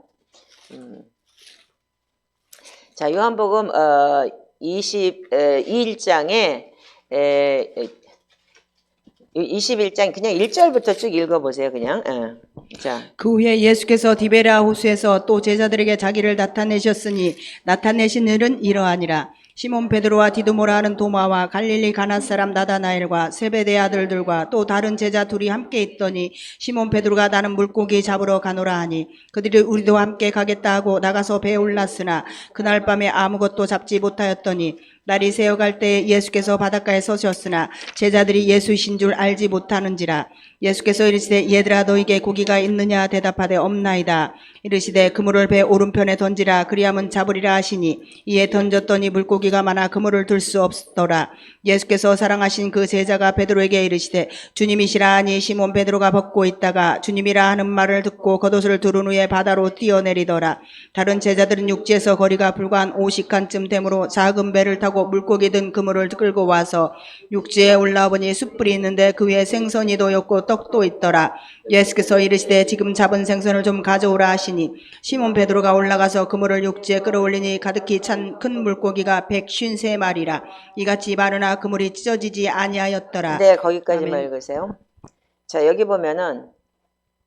자, 요한복음 21장에 21장 그냥 1절부터 쭉 읽어보세요. 그냥. 자, 그 후에 예수께서 디베랴 호수에서 또 제자들에게 자기를 나타내셨으니 나타내신 일은 이러하니라. 시몬 베드로와 디두모라 하는 도마와 갈릴리 가나 사람 나다나엘과 세베대 아들들과 또 다른 제자 둘이 함께 있더니 시몬 베드로가 나는 물고기 잡으러 가노라 하니 그들이 우리도 함께 가겠다 하고 나가서 배에 올랐으나 그날 밤에 아무것도 잡지 못하였더니 날이 새어갈 때 예수께서 바닷가에 서셨으나 제자들이 예수이신 줄 알지 못하는지라. 예수께서 이르시되 얘들아 너에게 고기가 있느냐 대답하되 없나이다. 이르시되 그물을 배 오른편에 던지라 그리하면 잡으리라 하시니 이에 던졌더니 물고기가 많아 그물을 들 수 없더라. 예수께서 사랑하신 그 제자가 베드로에게 이르시되 주님이시라 하니 시몬 베드로가 벗고 있다가 주님이라 하는 말을 듣고 겉옷을 두른 후에 바다로 뛰어내리더라. 다른 제자들은 육지에서 거리가 불과 한 50칸쯤 되므로 작은 배를 타고 물고기 든 그물을 끌고 와서 육지에 올라오니 숯불이 있는데 그 위에 생선이 놓였고 떡도 있더라. 예수께서 이르시되 지금 잡은 생선을 좀 가져오라 하시니 시몬 베드로가 올라가서 그물을 육지에 끌어올리니 가득히 찬 큰 물고기가 153마리라. 이같이 많으나 그물이 찢어지지 아니하였더라. 네, 거기까지만 아멘. 읽으세요. 자, 여기 보면은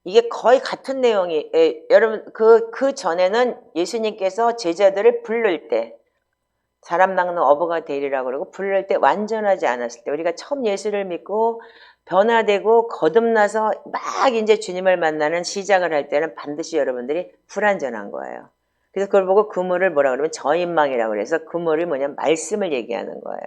이게 거의 같은 내용이, 여러분, 그 전에는 예수님께서 제자들을 부를 때, 사람 낚는 어부가 되리라고 그러고, 부를 때 완전하지 않았을 때, 우리가 처음 예수를 믿고 변화되고 거듭나서 막 이제 주님을 만나는 시작을 할 때는 반드시 여러분들이 불완전한 거예요. 그래서 그걸 보고 그물을 뭐라 그러면 저인망이라고 그래서 그물이 뭐냐면 말씀을 얘기하는 거예요.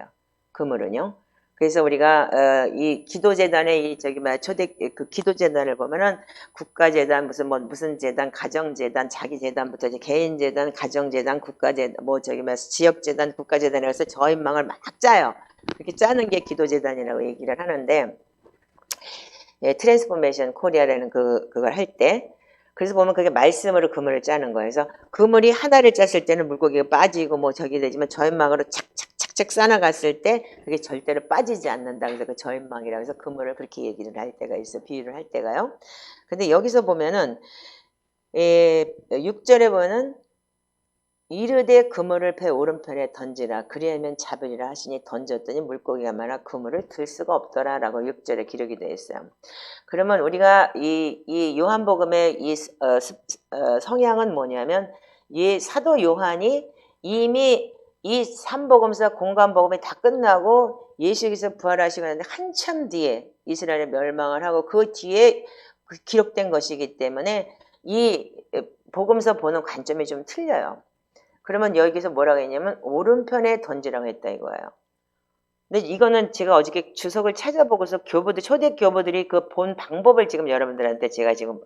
그물은요. 그래서 우리가 이 기도재단의 초대 그 기도재단을 보면은 국가재단 무슨 재단, 가정재단, 자기재단부터 이제 개인재단, 가정재단, 국가재단, 지역재단, 국가재단에 가서 저인망을 막 짜요. 그렇게 짜는 게 기도재단이라고 얘기를 하는데, 트랜스포메이션 코리아라는 그걸 할 때, 그래서 보면 그게 말씀으로 그물을 짜는 거예요. 그래서 그물이 하나를 짰을 때는 물고기가 빠지고 저기 되지만 저인망으로 착착착착 쌓아갔을 때 그게 절대로 빠지지 않는다. 그래서 그 저인망이라고 해서 그물을 그렇게 얘기를 할 때가 있어. 비유를 할 때가요. 근데 여기서 보면은 6절에 보면은 이르되 그물을 배 오른편에 던지라 그리하면 잡으리라 하시니 던졌더니 물고기가 많아 그물을 들 수가 없더라 라고 6절에 기록이 되어 있어요. 그러면 우리가 이 요한복음의 이 성향은 뭐냐면 이 사도 요한이 이미 이 삼복음서 공관복음이 다 끝나고 예수께서 부활하시고 나는데 한참 뒤에 이스라엘의 멸망을 하고 그 뒤에 기록된 것이기 때문에 이 복음서 보는 관점이 좀 틀려요. 그러면 여기서 뭐라고 했냐면 오른편에 던지라고 했다 이거예요. 근데 이거는 제가 어저께 주석을 찾아보고서 초대 교부들이 그 본 방법을 지금 여러분들한테 제가 지금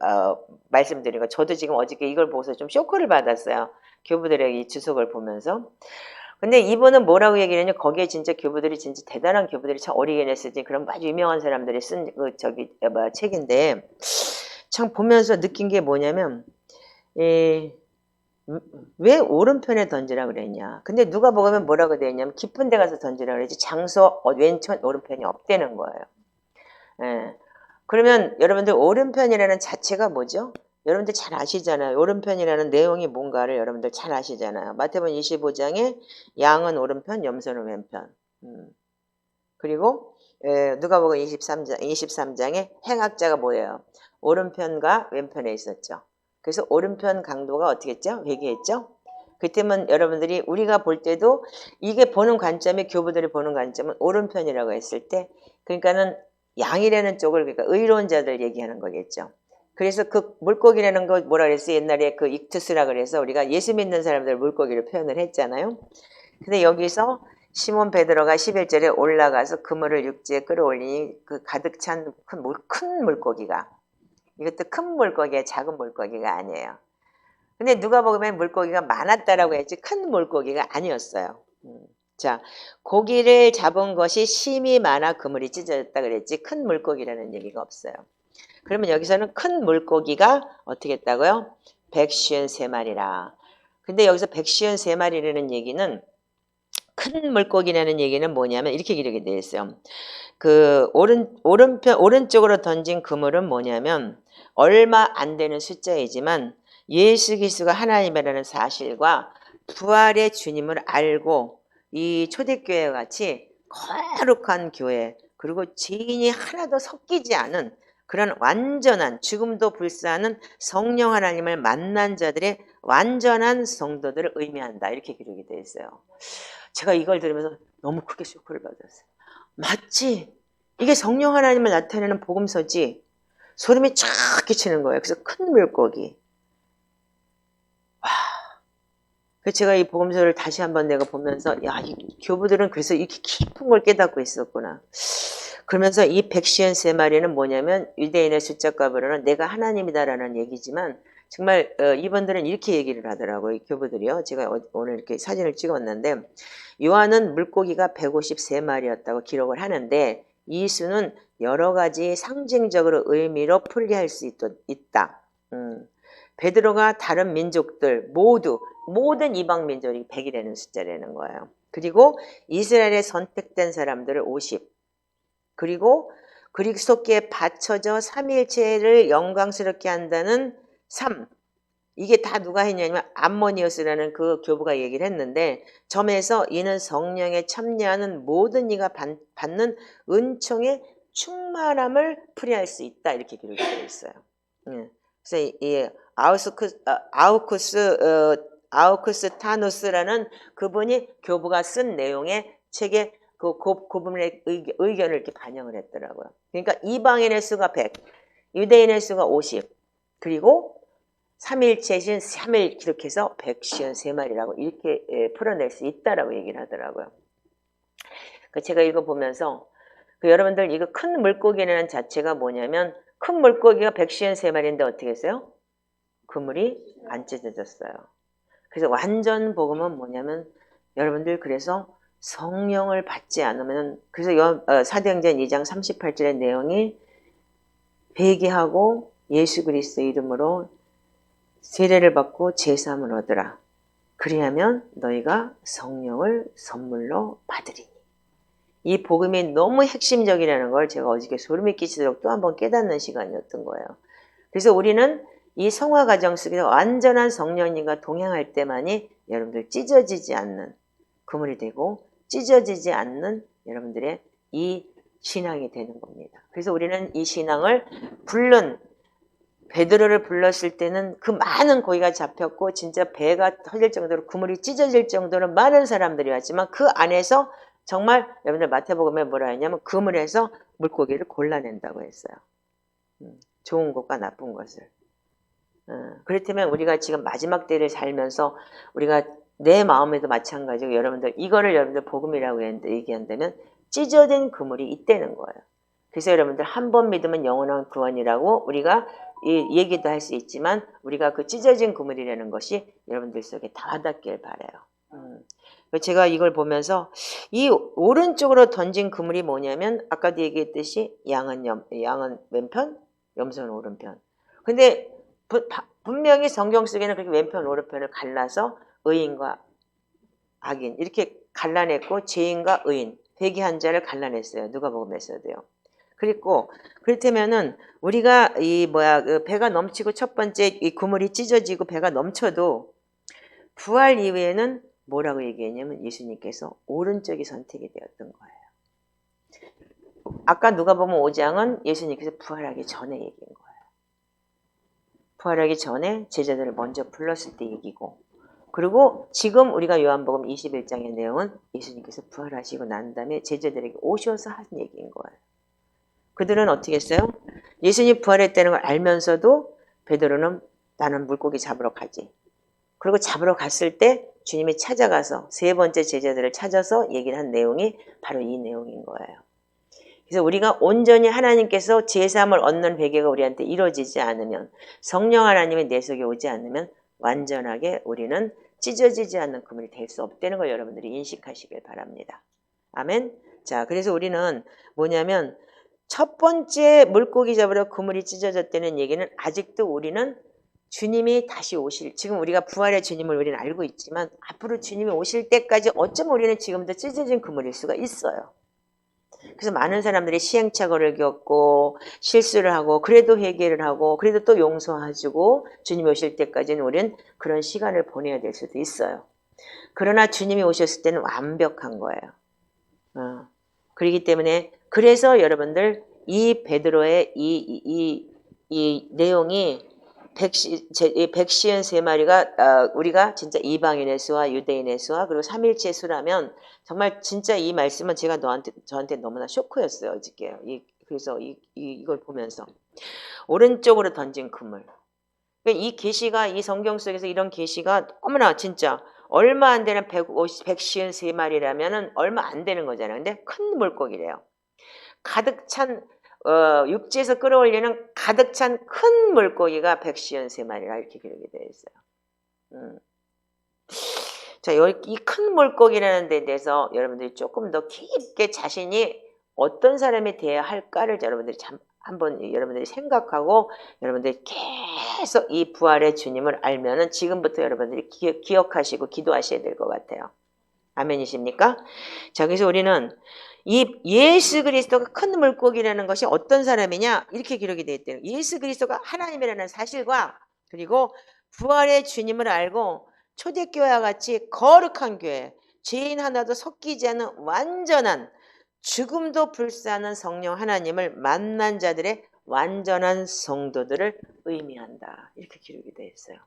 말씀드린 거. 저도 지금 어저께 이걸 보고서 좀 쇼크를 받았어요. 교부들의 이 주석을 보면서. 근데 이분은 뭐라고 얘기를 했냐? 거기에 진짜 교부들이 진짜 대단한 교부들이 참 오리게네스지 그런 아주 유명한 사람들이 쓴 책인데 참 보면서 느낀 게 뭐냐면 왜 오른편에 던지라 그랬냐. 근데 누가 보면 뭐라고 되어 있냐면 깊은 데 가서 던지라 그랬지 장소 왼편 오른편이 없다는 거예요. 그러면 여러분들 오른편이라는 자체가 뭐죠? 여러분들 잘 아시잖아요. 오른편이라는 내용이 뭔가를 여러분들 잘 아시잖아요. 마태복음 25장에 양은 오른편, 염소는 왼편. 그리고 누가복음 23장에 행악자가 뭐예요? 오른편과 왼편에 있었죠. 그래서 오른편 강도가 어떻게 했죠? 회개했죠? 그때면 여러분들이 우리가 볼 때도 이게 보는 관점이 교부들이 보는 관점은 오른편이라고 했을 때 그러니까는 양이라는 쪽을 그러니까 의로운 자들 얘기하는 거겠죠. 그래서 그 물고기라는 거 뭐라 그랬어요? 옛날에 그 익투스라 그래서 우리가 예수 믿는 사람들 물고기를 표현을 했잖아요. 근데 여기서 시몬 베드로가 11절에 올라가서 그물을 육지에 끌어올리니 그 가득 찬 큰 물고기가 이것도 큰 물고기야 작은 물고기가 아니에요. 근데 누가 보면 물고기가 많았다라고 했지 큰 물고기가 아니었어요. 자, 고기를 잡은 것이 심이 많아 그물이 찢어졌다 그랬지 큰 물고기라는 얘기가 없어요. 그러면 여기서는 큰 물고기가 어떻게 했다고요? 153마리라. 근데 여기서 153마리라는 얘기는 큰 물고기라는 얘기는 뭐냐면 이렇게 기록이 되어 있어요. 오른쪽으로 던진 그물은 뭐냐면 얼마 안 되는 숫자이지만 예수 그리스도가 하나님이라는 사실과 부활의 주님을 알고 이 초대교회와 같이 거룩한 교회, 그리고 죄인이 하나도 섞이지 않은 그런 완전한, 죽음도 불사하는 성령 하나님을 만난 자들의 완전한 성도들을 의미한다. 이렇게 기록이 되어 있어요. 제가 이걸 들으면서 너무 크게 쇼크를 받았어요. 맞지? 이게 성령 하나님을 나타내는 복음서지. 소름이 쫙 끼치는 거예요. 그래서 큰 물고기. 그래서 제가 이 복음서를 다시 한번 내가 보면서 야, 이 교부들은 그래서 이렇게 깊은 걸 깨닫고 있었구나. 그러면서 이 153마리는 뭐냐면 유대인의 숫자값으로는 내가 하나님이다라는 얘기지만 정말 이분들은 이렇게 얘기를 하더라고요. 이 교부들이요. 제가 오늘 이렇게 사진을 찍었는데 요한은 물고기가 153마리였다고 기록을 하는데 이 수는 여러 가지 상징적으로 의미로 풀이할 수 있다. 베드로가 다른 민족들 모든 이방 민족이 100이라는 숫자라는 거예요. 그리고 이스라엘에 선택된 사람들을 50. 그리고 그리스도께 바쳐져 삼위일체를 영광스럽게 한다는 3. 이게 다 누가 했냐면 암모니우스라는 그 교부가 얘기를 했는데 점에서 이는 성령에 참여하는 모든 이가 받는 은총의 충만함을 풀이할 수 있다. 이렇게 기록이 되어 있어요. 그래서 이 아우쿠스타누스라는 그분이 교부가 쓴 내용의 책에 그분의 의견을 이렇게 반영을 했더라고요. 그러니까 이방인의 수가 100, 유대인의 수가 50, 그리고 삼일체신 3일 기록해서 153마리라고 이렇게 풀어낼 수 있다라고 얘기를 하더라고요. 제가 읽어보면서 여러분들 이거 큰 물고기라는 자체가 뭐냐면 큰 물고기가 153마리인데 어떻게 했어요? 그물이 안 찢어졌어요. 그래서 완전 복음은 뭐냐면 여러분들 그래서 성령을 받지 않으면 그래서 사도행전 2장 38절의 내용이 회개하고 예수 그리스도 이름으로 세례를 받고 제사함을 얻으라. 그리하면 너희가 성령을 선물로 받으리니. 이 복음이 너무 핵심적이라는 걸 제가 어저께 소름이 끼치도록 또 한 번 깨닫는 시간이었던 거예요. 그래서 우리는 이 성화 과정 속에서 완전한 성령님과 동행할 때만이 여러분들 찢어지지 않는 그물이 되고 찢어지지 않는 여러분들의 이 신앙이 되는 겁니다. 그래서 우리는 이 신앙을 베드로를 불렀을 때는 그 많은 고기가 잡혔고 진짜 배가 터질 정도로 그물이 찢어질 정도로 많은 사람들이 왔지만 그 안에서 정말 여러분들 마태복음에 뭐라 했냐면 그물에서 물고기를 골라낸다고 했어요. 좋은 것과 나쁜 것을. 그렇다면 우리가 지금 마지막 때를 살면서 우리가 내 마음에도 마찬가지고 여러분들 이거를 여러분들 복음이라고 얘기한다면 찢어진 그물이 있다는 거예요. 그래서 여러분들 한 번 믿으면 영원한 구원이라고 우리가 이 얘기도 할 수 있지만 우리가 그 찢어진 그물이라는 것이 여러분들 속에 다 와닿길 바라요. 제가 이걸 보면서 이 오른쪽으로 던진 그물이 뭐냐면 아까도 얘기했듯이 양은 왼편, 염소는 오른편. 근데 분명히 성경 속에는 그렇게 왼편, 오른편을 갈라서 의인과 악인 이렇게 갈라냈고 죄인과 의인, 회개한 자를 갈라냈어요. 누가복음에서도요. 그리고 그렇다면은 우리가 배가 넘치고 첫 번째 이 그물이 찢어지고 배가 넘쳐도 부활 이후에는 뭐라고 얘기했냐면 예수님께서 오른쪽이 선택이 되었던 거예요. 아까 누가복음 5장은 예수님께서 부활하기 전에 얘기한 거예요. 부활하기 전에 제자들을 먼저 불렀을 때 얘기고 그리고 지금 우리가 요한복음 21장의 내용은 예수님께서 부활하시고 난 다음에 제자들에게 오셔서 한 얘기인 거예요. 그들은 어떻게 했어요? 예수님 부활했다는 걸 알면서도 베드로는 나는 물고기 잡으러 가지. 그리고 잡으러 갔을 때 주님이 찾아가서 세 번째 제자들을 찾아서 얘기를 한 내용이 바로 이 내용인 거예요. 그래서 우리가 온전히 하나님께서 제사함을 얻는 회개가 우리한테 이루어지지 않으면 성령 하나님이 내 속에 오지 않으면 완전하게 우리는 찢어지지 않는 그물이 될 수 없다는 걸 여러분들이 인식하시길 바랍니다. 아멘. 자, 그래서 우리는 뭐냐면 첫 번째 물고기 잡으러 그물이 찢어졌다는 얘기는 아직도 우리는 주님이 다시 지금 우리가 부활의 주님을 우리는 알고 있지만 앞으로 주님이 오실 때까지 어쩌면 우리는 지금도 찢어진 그물일 수가 있어요. 그래서 많은 사람들이 시행착오를 겪고 실수를 하고 그래도 회개를 하고 그래도 또 용서해주고 주님이 오실 때까지는 우리는 그런 시간을 보내야 될 수도 있어요. 그러나 주님이 오셨을 때는 완벽한 거예요. 그렇기 때문에 그래서 여러분들 이 베드로의 이 내용이 153마리가 우리가 진짜 이방인의 수와 유대인의 수와 그리고 삼일체 수라면 정말 진짜 이 말씀은 제가 저한테 너무나 쇼크였어요. 어저께. 그래서 이걸 보면서 오른쪽으로 던진 그물. 그러니까 이 계시가 이 성경 속에서 이런 계시가 어머나 진짜 얼마 안 되는 153마리라면은 얼마 안 되는 거잖아요. 근데 큰 물고기래요. 가득 찬 육지에서 끌어올리는 가득 찬 큰 물고기가 153마리라 이렇게 기록이 되어 있어요. 자, 이 큰 물고기라는 데 대해서 여러분들이 조금 더 깊게 자신이 어떤 사람이 되어야 할까를 여러분들이 한번 여러분들이 생각하고 여러분들이 계속 이 부활의 주님을 알면은 지금부터 여러분들이 기억하시고 기도하셔야 될 것 같아요. 아멘이십니까? 자, 그래서 우리는 이 예수 그리스도가 큰 물고기라는 것이 어떤 사람이냐 이렇게 기록이 되어 있대요. 예수 그리스도가 하나님이라는 사실과 그리고 부활의 주님을 알고 초대교회와 같이 거룩한 교회, 죄인 하나도 섞이지 않은 완전한 죽음도 불사하는 성령 하나님을 만난 자들의 완전한 성도들을 의미한다. 이렇게 기록이 되어 있어요.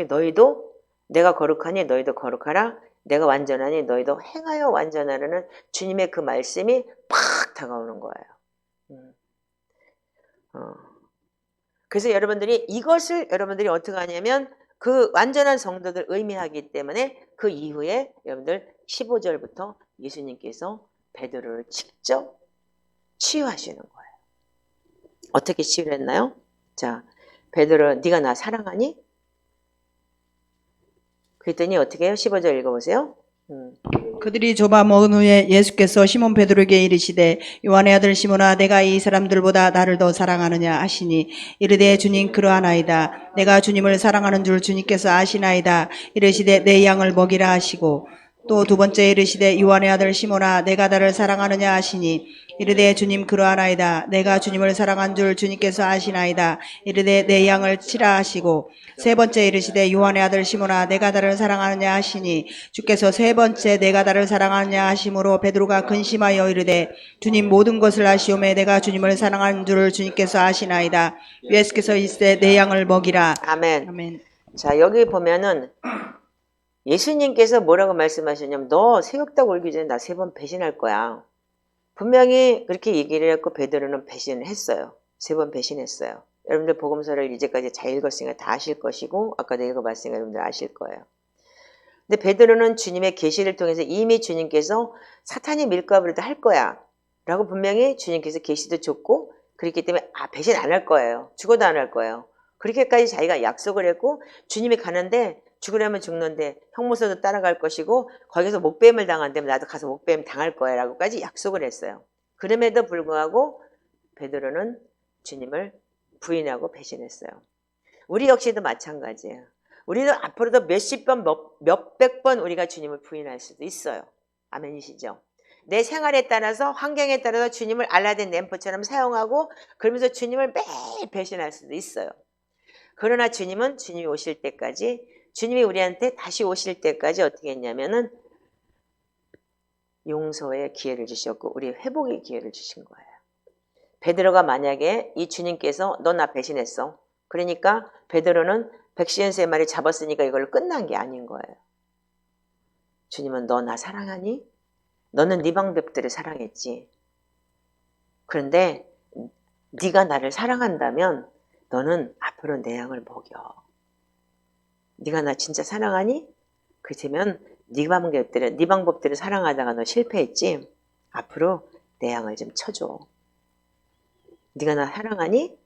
너희도 내가 거룩하니 너희도 거룩하라. 내가 완전하니 너희도 행하여 완전하라는 주님의 그 말씀이 팍 다가오는 거예요. 그래서 이것을 여러분들이 어떻게 하냐면 그 완전한 성도들 의미하기 때문에 그 이후에 여러분들 15절부터 예수님께서 베드로를 직접 치유하시는 거예요. 어떻게 치유를 했나요? 자, 베드로 네가 나 사랑하니? 그랬더니 어떻게 해요? 15절 읽어보세요. 그들이 좁아 먹은 후에 예수께서 시몬 베드로에게 이르시되 요한의 아들 시몬아 내가 이 사람들보다 나를 더 사랑하느냐 하시니 이르되 주님 그러하나이다. 내가 주님을 사랑하는 줄 주님께서 아시나이다. 이르시되 내 양을 먹이라 하시고 또 두 번째 이르시되 요한의 아들 시몬아 내가 나를 사랑하느냐 하시니 이르되 주님 그러하나이다. 내가 주님을 사랑한 줄 주님께서 아시나이다. 이르되 내 양을 치라 하시고 세 번째 이르시되 요한의 아들 시몬아 내가 나를 사랑하느냐 하시니 주께서 세 번째 내가 나를 사랑하느냐 하심으로 베드로가 근심하여 이르되 주님 모든 것을 아시오매 내가 주님을 사랑하는 줄을 주님께서 아시나이다. 예수께서 이르시되 내 양을 먹이라. 아멘. 아멘. 자, 여기 보면은 예수님께서 뭐라고 말씀하셨냐면 너 새벽닭 울기 전에 나 3번 배신할 거야. 분명히 그렇게 얘기를 했고 베드로는 배신을 했어요. 3번 배신했어요. 여러분들 복음서를 이제까지 잘 읽었으니까 다 아실 것이고 아까도 읽어봤으니까 여러분들 아실 거예요. 근데 베드로는 주님의 계시를 통해서 이미 주님께서 사탄이 밀가부리도 할 거야 라고 분명히 주님께서 계시도 줬고 그렇기 때문에 배신 안 할 거예요. 죽어도 안 할 거예요. 그렇게까지 자기가 약속을 했고 주님이 가는데 죽으려면 죽는데 형무소도 따라갈 것이고 거기서 목뱀을 당한다면 나도 가서 목뱀 당할 거야 라고까지 약속을 했어요. 그럼에도 불구하고 베드로는 주님을 부인하고 배신했어요. 우리 역시도 마찬가지예요. 우리는 앞으로도 몇십 번, 몇백 번 우리가 주님을 부인할 수도 있어요. 아멘이시죠? 내 생활에 따라서 환경에 따라서 주님을 알라딘 램프처럼 사용하고 그러면서 주님을 매일 배신할 수도 있어요. 그러나 주님은 주님이 오실 때까지 주님이 우리한테 다시 오실 때까지 어떻게 했냐면은 용서의 기회를 주셨고 우리 회복의 기회를 주신 거예요. 베드로가 만약에 이 주님께서 너 나 배신했어. 그러니까 베드로는 153마리 잡았으니까 이걸로 끝난 게 아닌 거예요. 주님은 너 나 사랑하니? 너는 네 방법들을 사랑했지. 그런데 네가 나를 사랑한다면 너는 앞으로 내 양을 먹여. 네가 나 진짜 사랑하니? 그렇다면 네 방법들을 사랑하다가 너 실패했지? 앞으로 내 양을 좀 쳐줘. 네가 나 사랑하니?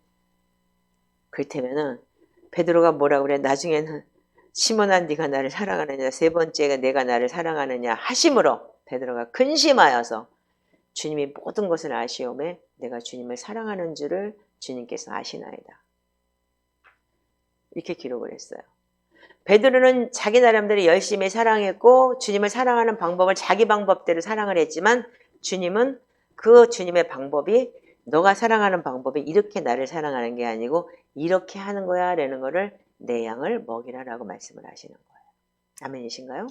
그렇다면은 베드로가 뭐라고 그래? 나중에는 시몬아 네가 나를 사랑하느냐 세 번째가 내가 나를 사랑하느냐 하심으로 베드로가 근심하여서 주님이 모든 것을 아시오매 내가 주님을 사랑하는 줄을 주님께서 아시나이다. 이렇게 기록을 했어요. 베드로는 자기 나름대로 열심히 사랑했고 주님을 사랑하는 방법을 자기 방법대로 사랑을 했지만 주님은 그 주님의 방법이 너가 사랑하는 방법이 이렇게 나를 사랑하는 게 아니고 이렇게 하는 거야 라는 거를 내 양을 먹이라라고 말씀을 하시는 거예요. 아멘이신가요?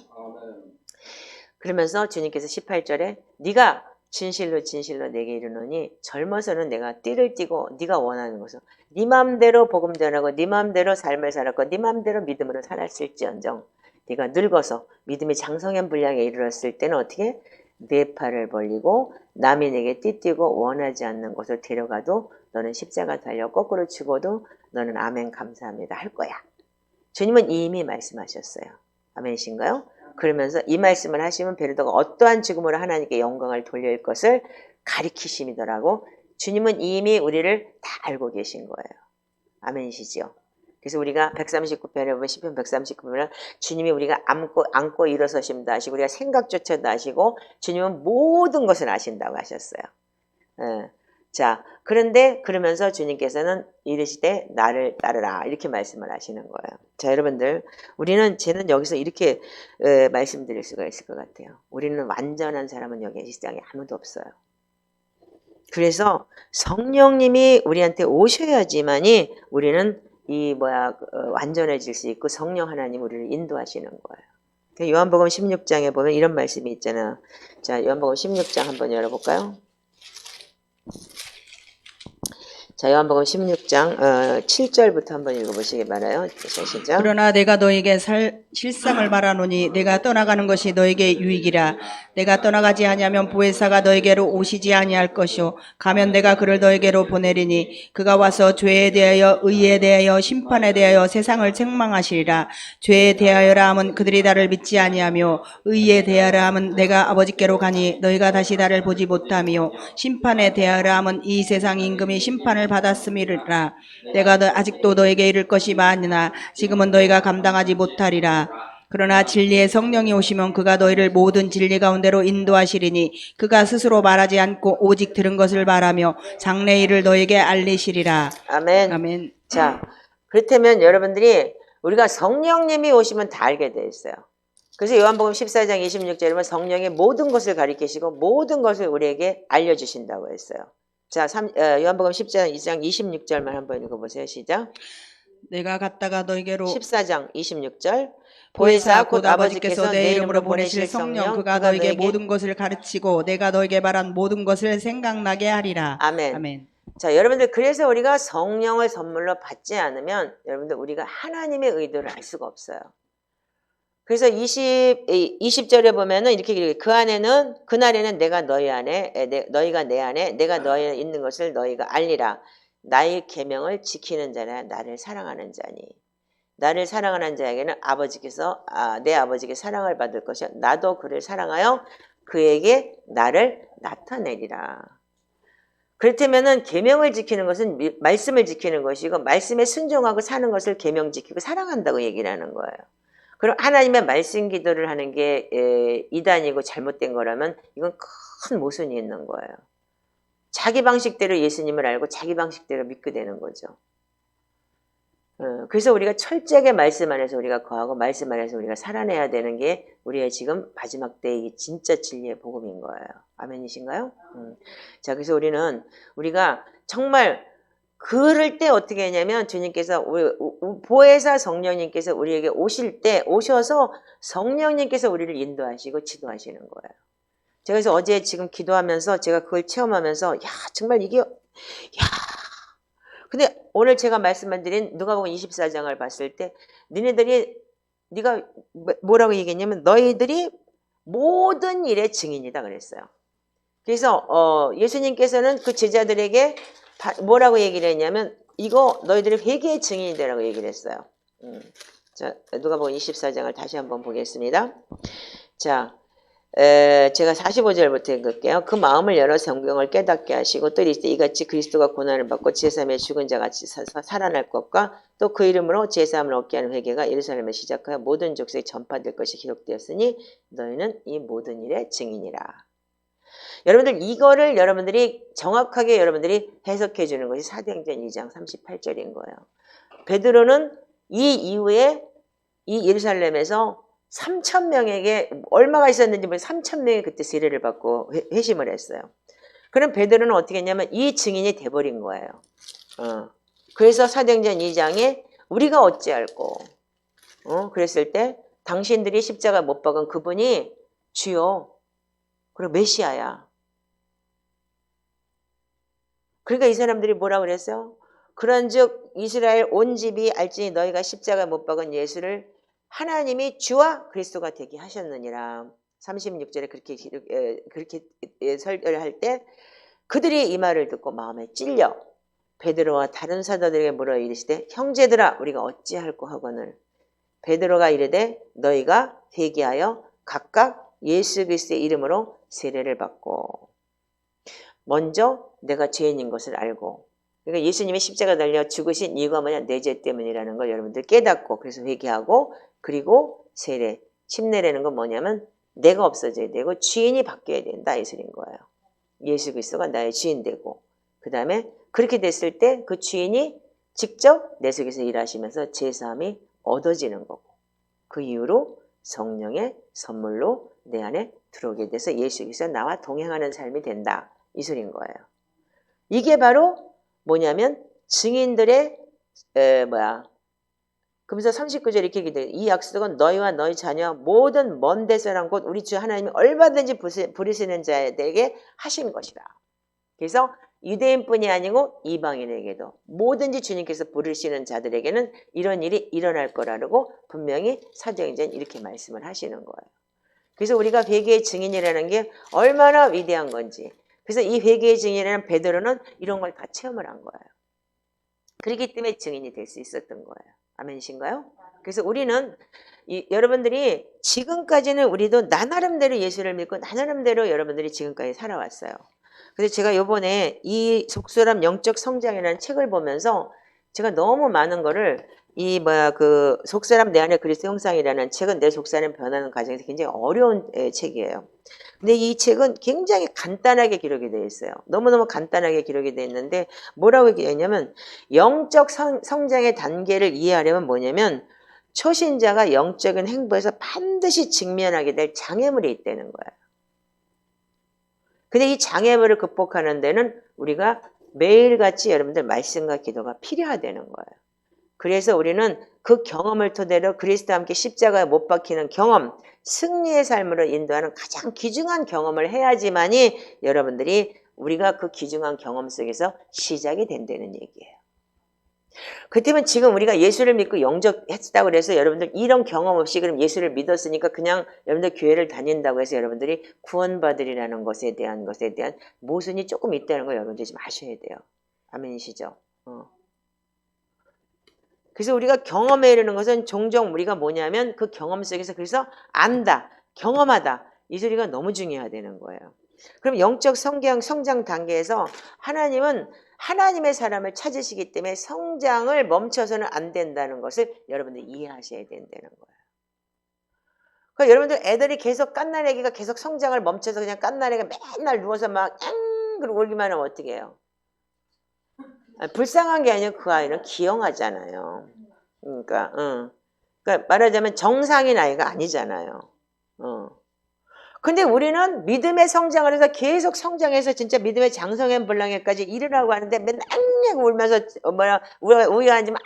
그러면서 주님께서 18절에 네가 진실로 진실로 내게 이르노니 젊어서는 내가 띠를 띠고 네가 원하는 것을 네 마음대로 복음 전하고 네 마음대로 삶을 살았고 네 마음대로 믿음으로 살았을지언정 네가 늙어서 믿음이 장성한 분량에 이르렀을 때는 어떻게 네 팔을 벌리고 남이 내게 띠띠고 원하지 않는 곳을 데려가도 너는 십자가 달려 거꾸로 죽어도 너는 아멘 감사합니다 할 거야. 주님은 이미 말씀하셨어요. 아멘이신가요? 그러면서 이 말씀을 하시면 베드로가 어떠한 죽음으로 하나님께 영광을 돌릴 것을 가리키심이더라고. 주님은 이미 우리를 다 알고 계신 거예요. 아멘이시죠? 그래서 우리가 139편에 보면 시편 139편은 주님이 우리가 안고 일어서심도 하시고 우리가 생각조차도 아시고 주님은 모든 것을 아신다고 하셨어요. 예. 자, 그런데 그러면서 주님께서는 이르시되 나를 따르라 이렇게 말씀을 하시는 거예요. 자, 여러분들 저는 여기서 이렇게 말씀드릴 수가 있을 것 같아요. 우리는 완전한 사람은 여기 시장에 아무도 없어요. 그래서 성령님이 우리한테 오셔야지만이 우리는 완전해질 수 있고 성령 하나님 우리를 인도하시는 거예요. 요한복음 16장에 보면 이런 말씀이 있잖아요. 자, 요한복음 16장 한번 열어볼까요? 자, 요한복음 16장 7절부터 한번 읽어보시기 바라요. 시작. 그러나 내가 너에게 실상을 말하노니 내가 떠나가는 것이 너에게 유익이라. 내가 떠나가지 아니하면 보혜사가 너에게로 오시지 아니할 것이요 가면 내가 그를 너에게로 보내리니 그가 와서 죄에 대하여 의에 대하여 심판에 대하여 세상을 책망하시리라. 죄에 대하여라 함은 그들이 나를 믿지 아니하며 의에 대하여라 함은 내가 아버지께로 가니 너희가 다시 나를 보지 못하며 심판에 대하여라 함은 이 세상 임금이 심판을 받았음이라. 내가 아직도 너에게 이를 것이 많으나 지금은 너희가 감당하지 못하리라. 그러나 진리의 성령이 오시면 그가 너희를 모든 진리 가운데로 인도하시리니 그가 스스로 말하지 않고 오직 들은 것을 말하며 장래 일을 너에게 알리시리라. 아멘. 아멘. 자, 그렇다면 여러분들이 우리가 성령님이 오시면 다 알게 돼 있어요. 그래서 요한복음 14장 26절에 보면 성령의 모든 것을 가리키시고 모든 것을 우리에게 알려주신다고 했어요. 자, 요한복음 14장 26절만 한번 읽어보세요. 시작. 내가 갔다가 너에게로 14장 26절 보혜사 곧 아버지께서 내 이름으로 보내실 성령 그가 너에게 모든 것을 가르치고 내가 너에게 말한 모든 것을 생각나게 하리라. 아멘. 아멘. 자, 여러분들 그래서 우리가 성령을 선물로 받지 않으면 여러분들 우리가 하나님의 의도를 알 수가 없어요. 그래서 20절에 보면은 이렇게 그 안에는 그날에는 내가 너희 안에 너희가 내 안에 내가 너희 안에 있는 것을 너희가 알리라. 나의 계명을 지키는 자라 나를 사랑하는 자니. 나를 사랑하는 자에게는 내 아버지께 사랑을 받을 것이요 나도 그를 사랑하여 그에게 나를 나타내리라. 그렇다면은 계명을 지키는 것은 말씀을 지키는 것이고 말씀에 순종하고 사는 것을 계명 지키고 사랑한다고 얘기를 하는 거예요. 그럼 하나님의 말씀 기도를 하는 게 이단이고 잘못된 거라면 이건 큰 모순이 있는 거예요. 자기 방식대로 예수님을 알고 자기 방식대로 믿게 되는 거죠. 그래서 우리가 철저하게 말씀 안에서 우리가 거하고 말씀 안에서 우리가 살아내야 되는 게 우리의 지금 마지막 때의 진짜 진리의 복음인 거예요. 아멘이신가요? 자, 그래서 우리가 정말 그럴 때 어떻게 했냐면 주님께서 보혜사 성령님께서 우리에게 오셔서 성령님께서 우리를 인도하시고 지도하시는 거예요. 제가 그래서 어제 지금 기도하면서 제가 그걸 체험하면서 정말 이게 근데 오늘 제가 말씀드린 누가복음 24장을 봤을 때 네가 뭐라고 얘기했냐면 너희들이 모든 일의 증인이다 그랬어요. 그래서 예수님께서는 그 제자들에게 뭐라고 얘기를 했냐면 이거 너희들이 회개의 증인이 되라고 얘기를 했어요. 자, 누가복음 24장을 다시 한번 보겠습니다. 자, 제가 45절부터 읽을게요. 그 마음을 열어 성경을 깨닫게 하시고 또 이같이 그리스도가 고난을 받고 제3의 죽은 자같이 살아날 것과 또 그 이름으로 제3을 얻게 하는 회개가 예루살렘에 시작하여 모든 족속에 전파될 것이 기록되었으니 너희는 이 모든 일의 증인이라. 여러분들 이거를 여러분들이 정확하게 여러분들이 해석해 주는 것이 사도행전 2장 38절인 거예요. 베드로는 이 이후에 이 예루살렘에서 3,000명에게 얼마가 있었는지 모르겠어요. 3,000명이 그때 세례를 받고 회심을 했어요. 그럼 베드로는 어떻게 했냐면 이 증인이 돼버린 거예요. 그래서 사도행전 2장에 우리가 어찌할꼬 그랬을 때 당신들이 십자가 못 박은 그분이 주요 그리고 메시아야. 그러니까 이 사람들이 뭐라 그랬어요? 그런즉 이스라엘 온 집이 알지니 너희가 십자가 못 박은 예수를 하나님이 주와 그리스도가 되게 하셨느니라. 36절에 그렇게 설교할 때 그들이 이 말을 듣고 마음에 찔려 베드로와 다른 사도들에게 물어 이르시되 형제들아 우리가 어찌할꼬 하거늘 베드로가 이르되 너희가 회개하여 각각 예수 그리스도의 이름으로 세례를 받고 먼저 내가 죄인인 것을 알고 그러니까 예수님이 십자가 달려 죽으신 이유가 뭐냐 내 죄 때문이라는 걸 여러분들 깨닫고 그래서 회개하고 그리고 세례 침례라는 건 뭐냐면 내가 없어져야 되고 주인이 바뀌어야 된다 이 소리인 거예요. 예수 그리스도가 나의 주인 되고 그 다음에 그렇게 됐을 때 그 주인이 직접 내 속에서 일하시면서 제사함이 얻어지는 거고 그 이후로 성령의 선물로 내 안에 들어오게 돼서 예수 그리스도 나와 동행하는 삶이 된다 이 소리인 거예요. 이게 바로 뭐냐면 증인들의 그러면서 39절 이렇게 얘기돼요. 이 약속은 너희와 너희 자녀 모든 먼 데서란 곧 우리 주 하나님이 얼마든지 부르시는 자들에게 하신 것이다. 그래서 유대인뿐이 아니고 이방인에게도 뭐든지 주님께서 부르시는 자들에게는 이런 일이 일어날 거라고 분명히 사도행전 이렇게 말씀을 하시는 거예요. 그래서 우리가 회개의 증인이라는 게 얼마나 위대한 건지 그래서 이 회개의 증인이라는 베드로는 이런 걸 다 체험을 한 거예요. 그렇기 때문에 증인이 될 수 있었던 거예요. 아멘이신가요? 그래서 우리는 여러분들이 지금까지는 우리도 나 나름대로 예수를 믿고 나 나름대로 여러분들이 지금까지 살아왔어요. 그래서 제가 요번에 이 속사람 영적 성장이라는 책을 보면서 제가 너무 많은 거를 그 속사람 내 안에 그리스도 형상이라는 책은 내 속사람 변하는 과정에서 굉장히 어려운 책이에요. 근데 이 책은 굉장히 간단하게 기록이 되어 있어요. 너무너무 간단하게 기록이 되어 있는데 뭐라고 얘기했냐면 영적 성장의 단계를 이해하려면 뭐냐면 초신자가 영적인 행보에서 반드시 직면하게 될 장애물이 있다는 거예요. 근데 이 장애물을 극복하는 데는 우리가 매일같이 여러분들 말씀과 기도가 필요하다는 거예요. 그래서 우리는 그 경험을 토대로 그리스도와 함께 십자가에 못 박히는 경험, 승리의 삶으로 인도하는 가장 귀중한 경험을 해야지만이 여러분들이 우리가 그 귀중한 경험 속에서 시작이 된다는 얘기예요. 그렇다면 지금 우리가 예수를 믿고 영접했다고 그래서 여러분들 이런 경험 없이 그럼 예수를 믿었으니까 그냥 여러분들 교회를 다닌다고 해서 여러분들이 구원받으리라는 것에 대한 모순이 조금 있다는 걸 여러분들이 좀 아셔야 돼요. 아멘이시죠? 그래서 우리가 경험에 이르는 것은 종종 우리가 뭐냐면 그 경험 속에서 그래서 안다, 경험하다 이 소리가 너무 중요하다는 거예요. 그럼 영적 성장 단계에서 하나님은 하나님의 사람을 찾으시기 때문에 성장을 멈춰서는 안 된다는 것을 여러분들이 이해하셔야 된다는 거예요. 그러니까 여러분들 애들이 계속 갓난아기가 계속 성장을 멈춰서 그냥 갓난아기가 맨날 누워서 막 그러고 울기만 하면 어떻게 해요? 불쌍한 게 아니라 그 아이는 기형하잖아요. 그러니까 말하자면 정상인 아이가 아니잖아요. 근데 우리는 믿음의 성장을 해서 계속 성장해서 진짜 믿음의 장성한 분량에까지 이르라고 하는데 맨날 울면서 우유가 앉으면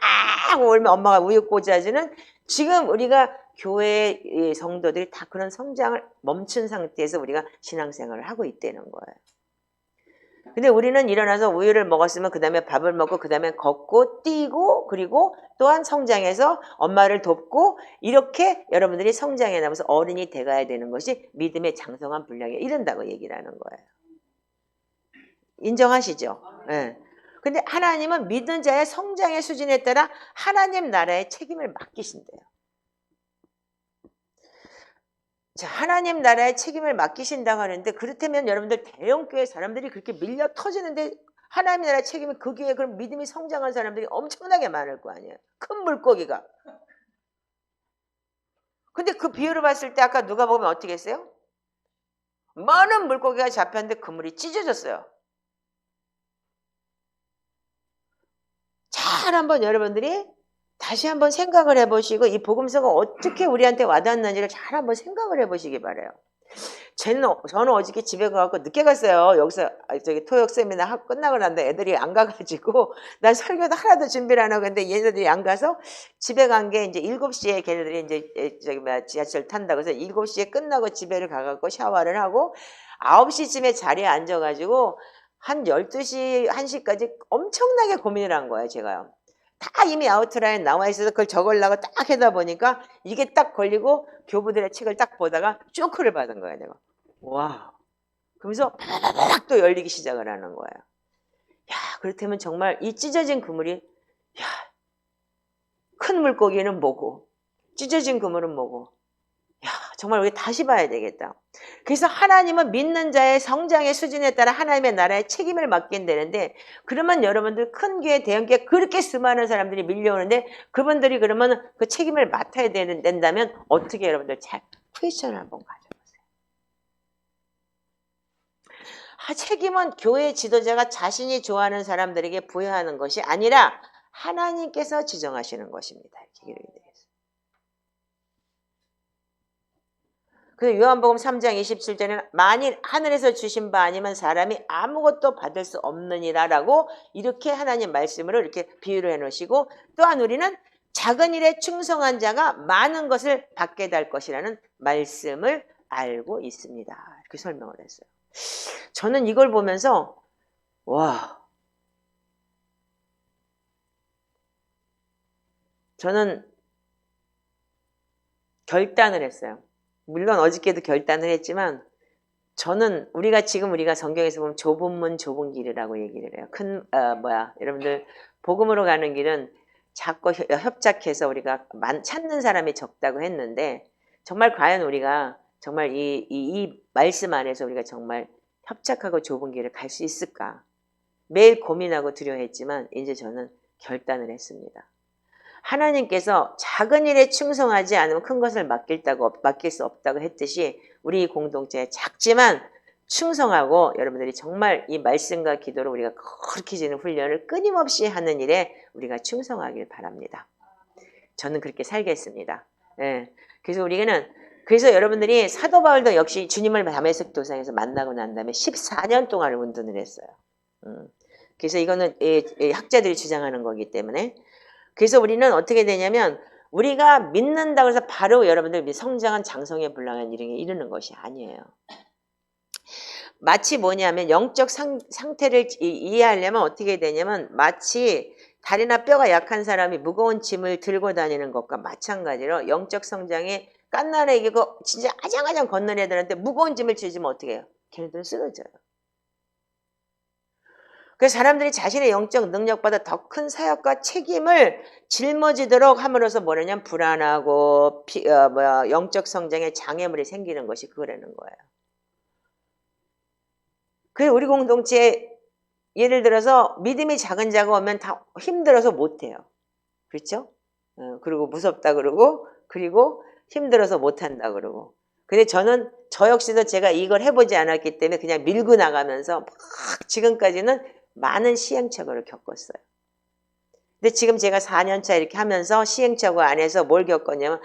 하고 울면 엄마가 우유 꽂아주는 지금 우리가 교회 성도들이 다 그런 성장을 멈춘 상태에서 우리가 신앙생활을 하고 있다는 거예요. 근데 우리는 일어나서 우유를 먹었으면 그 다음에 밥을 먹고 그 다음에 걷고 뛰고 그리고 또한 성장해서 엄마를 돕고 이렇게 여러분들이 성장해 나면서 어른이 돼가야 되는 것이 믿음의 장성한 분량에 이른다고 얘기를 하는 거예요. 인정하시죠? 네. 근데 하나님은 믿는 자의 성장의 수준에 따라 하나님 나라의 책임을 맡기신대요. 자, 하나님 나라의 책임을 맡기신다고 하는데 그렇다면 여러분들 대형교회 사람들이 그렇게 밀려 터지는데 하나님 나라의 책임은 그 교회에 그럼 믿음이 성장한 사람들이 엄청나게 많을 거 아니에요. 큰 물고기가. 근데 그 비유를 봤을 때 아까 누가 보면 어떻게 했어요? 많은 물고기가 잡혔는데 그물이 찢어졌어요. 잘 한번 여러분들이 다시 한번 생각을 해보시고 이 복음서가 어떻게 우리한테 와닿는지를 잘 한번 생각을 해보시기 바래요. 저는 어저께 집에 가서 늦게 갔어요. 여기서 저기 토역 세미나 끝나고 난데 애들이 안 가가지고 난 설교도 하나도 준비를 안 하고 근데 얘네들이 안 가서 집에 간 게 이제 7시에 걔네들이 이제 저기 뭐야 지하철 탄다고 해서 7시에 끝나고 집에를 가갖고 샤워를 하고 9시쯤에 자리에 앉아가지고 한 12시, 1시까지 엄청나게 고민을 한 거예요, 제가요. 다 이미 아웃라인 나와 있어서 그걸 적으려고 딱 하다 보니까 이게 딱 걸리고 교부들의 책을 딱 보다가 쇼크를 받은 거예요, 내가. 와. 그러면서 팍 또 열리기 시작을 하는 거예요. 야, 그렇다면 정말 이 찢어진 그물이, 야, 큰 물고기는 뭐고, 찢어진 그물은 뭐고, 야, 정말 우리 다시 봐야 되겠다. 그래서 하나님은 믿는 자의 성장의 수준에 따라 하나님의 나라의 책임을 맡긴 되는데, 그러면 여러분들 큰 교회, 대형 교회 그렇게 수많은 사람들이 밀려오는데, 그분들이 그러면 그 책임을 맡아야 된다면 어떻게 여러분들 잘 퀘스천을 한번 가져보세요. 책임은 교회 지도자가 자신이 좋아하는 사람들에게 부여하는 것이 아니라 하나님께서 지정하시는 것입니다. 이렇게 기록이 되어 있어요. 그래서 요한복음 3장 27절에는 만일 하늘에서 주신 바 아니면 사람이 아무것도 받을 수 없느니라라고 이렇게 하나님 말씀으로 이렇게 비유를 해놓으시고 또한 우리는 작은 일에 충성한 자가 많은 것을 받게 될 것이라는 말씀을 알고 있습니다. 이렇게 설명을 했어요. 저는 이걸 보면서 와, 저는 결단을 했어요. 물론 어저께도 결단을 했지만 저는 우리가 성경에서 보면 좁은 문 좁은 길이라고 얘기를 해요. 여러분들 복음으로 가는 길은 자꾸 협작해서 우리가 찾는 사람이 적다고 했는데 정말 과연 우리가 정말 이 말씀 안에서 우리가 정말 협착하고 좁은 길을 갈 수 있을까? 매일 고민하고 두려워했지만 이제 저는 결단을 했습니다. 하나님께서 작은 일에 충성하지 않으면 큰 것을 맡길 수 없다고 했듯이 우리 공동체에 작지만 충성하고 여러분들이 정말 이 말씀과 기도로 우리가 거룩해지는 훈련을 끊임없이 하는 일에 우리가 충성하길 바랍니다. 저는 그렇게 살겠습니다. 예. 그래서 여러분들이 사도 바울도 역시 주님을 다메섹 도상에서 만나고 난 다음에 14년 동안 운동을 했어요. 그래서 이거는 학자들이 주장하는 거기 때문에 그래서 우리는 어떻게 되냐면 우리가 믿는다고 해서 바로 여러분들 성장한 장성의 분량한 일에 이르는 것이 아니에요. 마치 뭐냐면 영적 상태를 이해하려면 어떻게 되냐면 마치 다리나 뼈가 약한 사람이 무거운 짐을 들고 다니는 것과 마찬가지로 영적 성장에 깐난애기고 진짜 아장아장 걷는 애들한테 무거운 짐을 주시면 어떻게 해요? 걔네들은 쓰러져요. 그래서 사람들이 자신의 영적 능력보다 더 큰 사역과 책임을 짊어지도록 함으로써 뭐냐면 불안하고 영적 성장에 장애물이 생기는 것이 그거라는 거예요. 그래서 우리 공동체에 예를 들어서 믿음이 작은 자가 오면 다 힘들어서 못해요. 그렇죠? 그리고 무섭다 그러고 그리고 힘들어서 못한다 그러고 근데 저 역시도 제가 이걸 해보지 않았기 때문에 그냥 밀고 나가면서 막 지금까지는 많은 시행착오를 겪었어요. 근데 지금 제가 4년차 이렇게 하면서 시행착오 안에서 뭘 겪었냐면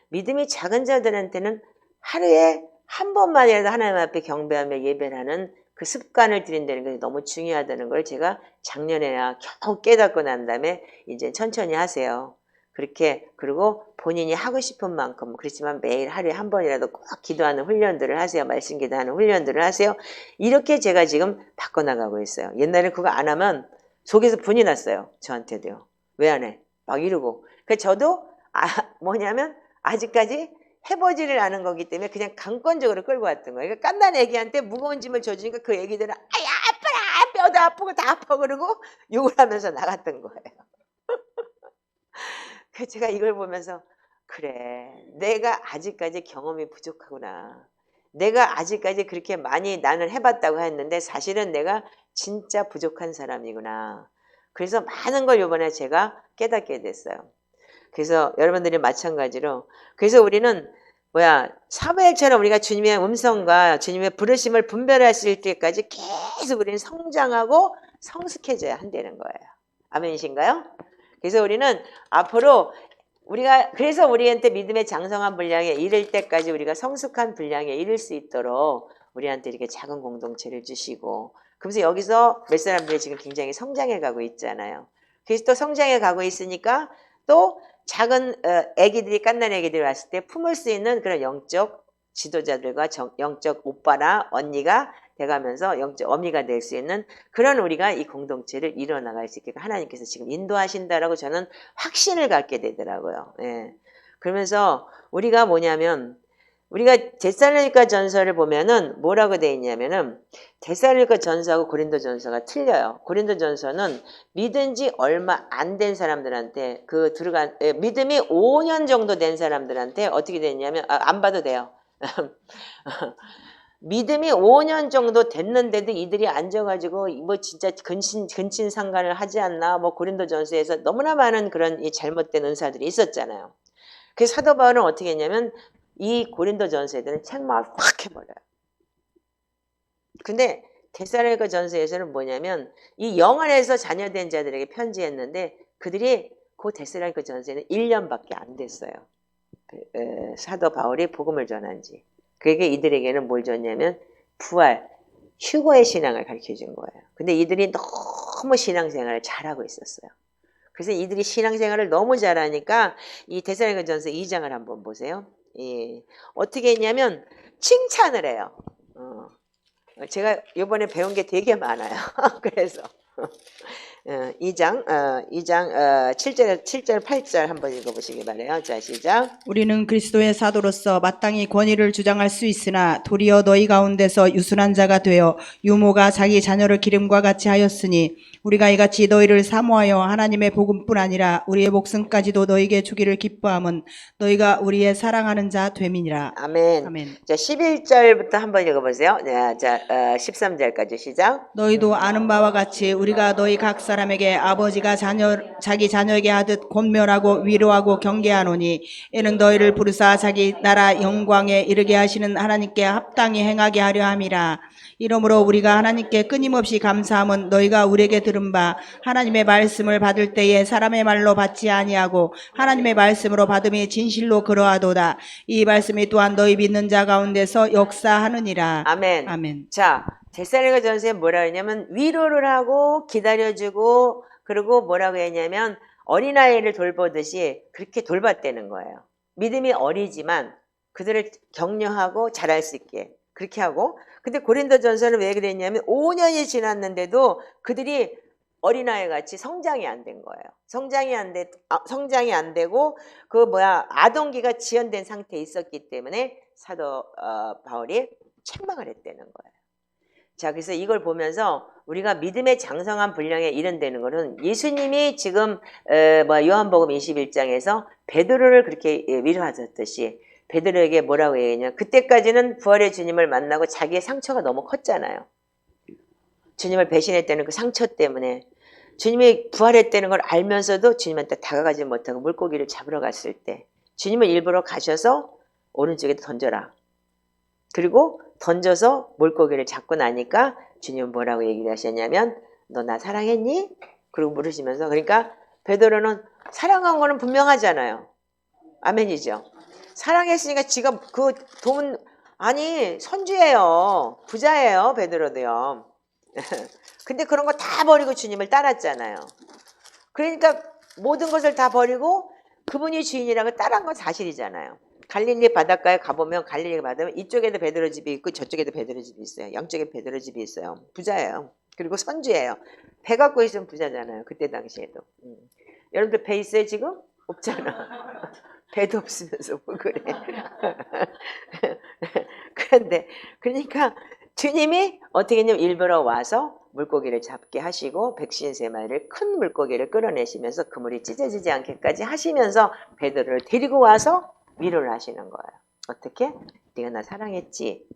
믿음이 작은 자들한테는 하루에 한 번만이라도 하나님 앞에 경배하며 예배를 하는 그 습관을 들인다는 게 너무 중요하다는 걸 제가 작년에야 겨우 깨닫고 난 다음에 이제 천천히 하세요. 그렇게 그리고 본인이 하고 싶은 만큼 그렇지만 매일 하루에 한 번이라도 꼭 기도하는 훈련들을 하세요. 말씀 기도하는 훈련들을 하세요. 이렇게 제가 지금 바꿔나가고 있어요. 옛날에 그거 안 하면 속에서 분이 났어요. 저한테도요. 왜 안 해? 막 이러고. 그래서 저도 뭐냐면 아직까지 해보지를 않은 거기 때문에 그냥 강권적으로 끌고 왔던 거예요. 그러니까 깐난 애기한테 무거운 짐을 줘주니까 그 애기들은 아야 아파라 뼈도 아프고 다 아파 그러고 욕을 하면서 나갔던 거예요. 그래서 제가 이걸 보면서 그래 내가 아직까지 경험이 부족하구나. 내가 아직까지 그렇게 많이 나는 해봤다고 했는데 사실은 내가 진짜 부족한 사람이구나. 그래서 많은 걸 이번에 제가 깨닫게 됐어요. 그래서 여러분들이 마찬가지로 그래서 우리는 사무엘처럼 우리가 주님의 음성과 주님의 부르심을 분별할 수 있을 때까지 계속 우리는 성장하고 성숙해져야 한다는 거예요. 아멘이신가요? 그래서 우리는 앞으로 그래서 우리한테 믿음의 장성한 분량에 이를 때까지 우리가 성숙한 분량에 이를 수 있도록 우리한테 이렇게 작은 공동체를 주시고, 그래서 여기서 몇 사람들이 지금 굉장히 성장해 가고 있잖아요. 그래서 또 성장해 가고 있으니까 또 작은 애기들이, 갓난 애기들이 왔을 때 품을 수 있는 그런 영적 지도자들과 영적 오빠나 언니가 돼가면서 영적 어미가 될 수 있는 그런 우리가 이 공동체를 이뤄나갈 수 있게 하나님께서 지금 인도하신다라고 저는 확신을 갖게 되더라고요. 예. 그러면서 우리가 뭐냐면, 우리가 데살로니가 전서를 보면은 뭐라고 돼 있냐면은, 데살로니가 전서하고 고린도 전서가 틀려요. 고린도 전서는 믿은 지 얼마 안 된 사람들한테, 믿음이 5년 정도 된 사람들한테 어떻게 됐냐면, 안 봐도 돼요. 믿음이 5년 정도 됐는데도 이들이 앉아가지고 뭐 진짜 근친상간을 하지 않나, 뭐 고린도 전서에서 너무나 많은 그런 이 잘못된 은사들이 있었잖아요. 그래서 사도 바울은 어떻게 했냐면 이 고린도 전서에는 책망을 확 해버려요. 근데 데살로니가 전서에서는 뭐냐면 이 영 안에서 자녀된 자들에게 편지했는데, 그들이 그 데살로니가 전서에는 1년밖에 안 됐어요. 사도 바울이 복음을 전한 지. 그게 이들에게는 뭘 줬냐면 부활, 휴거의 신앙을 가르쳐준 거예요. 근데 이들이 너무 신앙생활을 잘하고 있었어요. 그래서 이들이 신앙생활을 너무 잘하니까 이 데살로니가 전서 2장을 한번 보세요. 어떻게 했냐면 칭찬을 해요. 제가 이번에 배운 게 되게 많아요. 그래서 2장 7절 8절 한번 읽어보시기 바래요. 자, 시작. 우리는 그리스도의 사도로서 마땅히 권위를 주장할 수 있으나 도리어 너희 가운데서 유순한 자가 되어 유모가 자기 자녀를 기름과 같이 하였으니 우리가 이같이 너희를 사모하여 하나님의 복음뿐 아니라 우리의 목숨까지도 너희에게 주기를 기뻐함은 너희가 우리의 사랑하는 자 됨이니라. 아멘. 아멘. 자, 11절부터 한번 읽어보세요. 자, 13절까지 시작. 너희도 아는 바와 같이 우리가 너희 각 사람에게 아버지가 자기 자녀에게 하듯 권면하고 위로하고 경계하노니 이는 너희를 부르사 자기 나라 영광에 이르게 하시는 하나님께 합당히 행하게 하려 함이라. 이러므로 우리가 하나님께 끊임없이 감사함은 너희가 우리에게 들은 바 하나님의 말씀을 받을 때에 사람의 말로 받지 아니하고 하나님의 말씀으로 받음이 진실로 그러하도다. 이 말씀이 또한 너희 믿는 자 가운데서 역사하느니라. 아멘. 아멘. 자, 데살로니가 전서에 뭐라 했냐면 위로를 하고 기다려주고, 그리고 뭐라고 했냐면 어린아이를 돌보듯이 그렇게 돌봤다는 거예요. 믿음이 어리지만 그들을 격려하고 잘할 수 있게 그렇게 하고. 근데 고린도 전서는 왜 그랬냐면 5년이 지났는데도 그들이 어린아이 같이 성장이 안 된 거예요. 성장이 안 되고 아동기가 지연된 상태에 있었기 때문에 사도 바울이 책망을 했다는 거예요. 자, 그래서 이걸 보면서 우리가 믿음의 장성한 분량에 이른다는 거는 예수님이 지금 요한복음 21장에서 베드로를 그렇게 위로하셨듯이 베드로에게 뭐라고 얘기했냐, 그때까지는 부활의 주님을 만나고 자기의 상처가 너무 컸잖아요. 주님을 배신했다는 그 상처 때문에 주님이 부활했다는 걸 알면서도 주님한테 다가가지 못하고 물고기를 잡으러 갔을 때 주님은 일부러 가셔서 오른쪽에 던져라. 그리고 던져서 물고기를 잡고 나니까 주님은 뭐라고 얘기를 하셨냐면 너 나 사랑했니? 그리고 물으시면서, 그러니까 베드로는 사랑한 거는 분명하잖아요. 아멘이죠. 사랑했으니까 지가 그 돈, 아니 선주예요. 부자예요. 베드로도요. 근데 그런 거 다 버리고 주님을 따랐잖아요. 그러니까 모든 것을 다 버리고 그분이 주인이라고 따른 건 사실이잖아요. 갈릴리 바닷가에 가보면 갈릴리 바다면 이쪽에도 베드로 집이 있고 저쪽에도 베드로 집이 있어요. 양쪽에 베드로 집이 있어요. 부자예요. 그리고 선주예요. 배 갖고 있으면 부자잖아요. 그때 당시에도. 여러분들 배 있어요 지금? 없잖아. 배도 없으면서 뭐 그래. 그런데 그러니까 주님이 어떻게 했냐면 일부러 와서 물고기를 잡게 하시고 153마리를 큰 물고기를 끌어내시면서 그물이 찢어지지 않게까지 하시면서 베드로를 데리고 와서 위로를 하시는 거예요. 어떻게? 네가 나 사랑했지?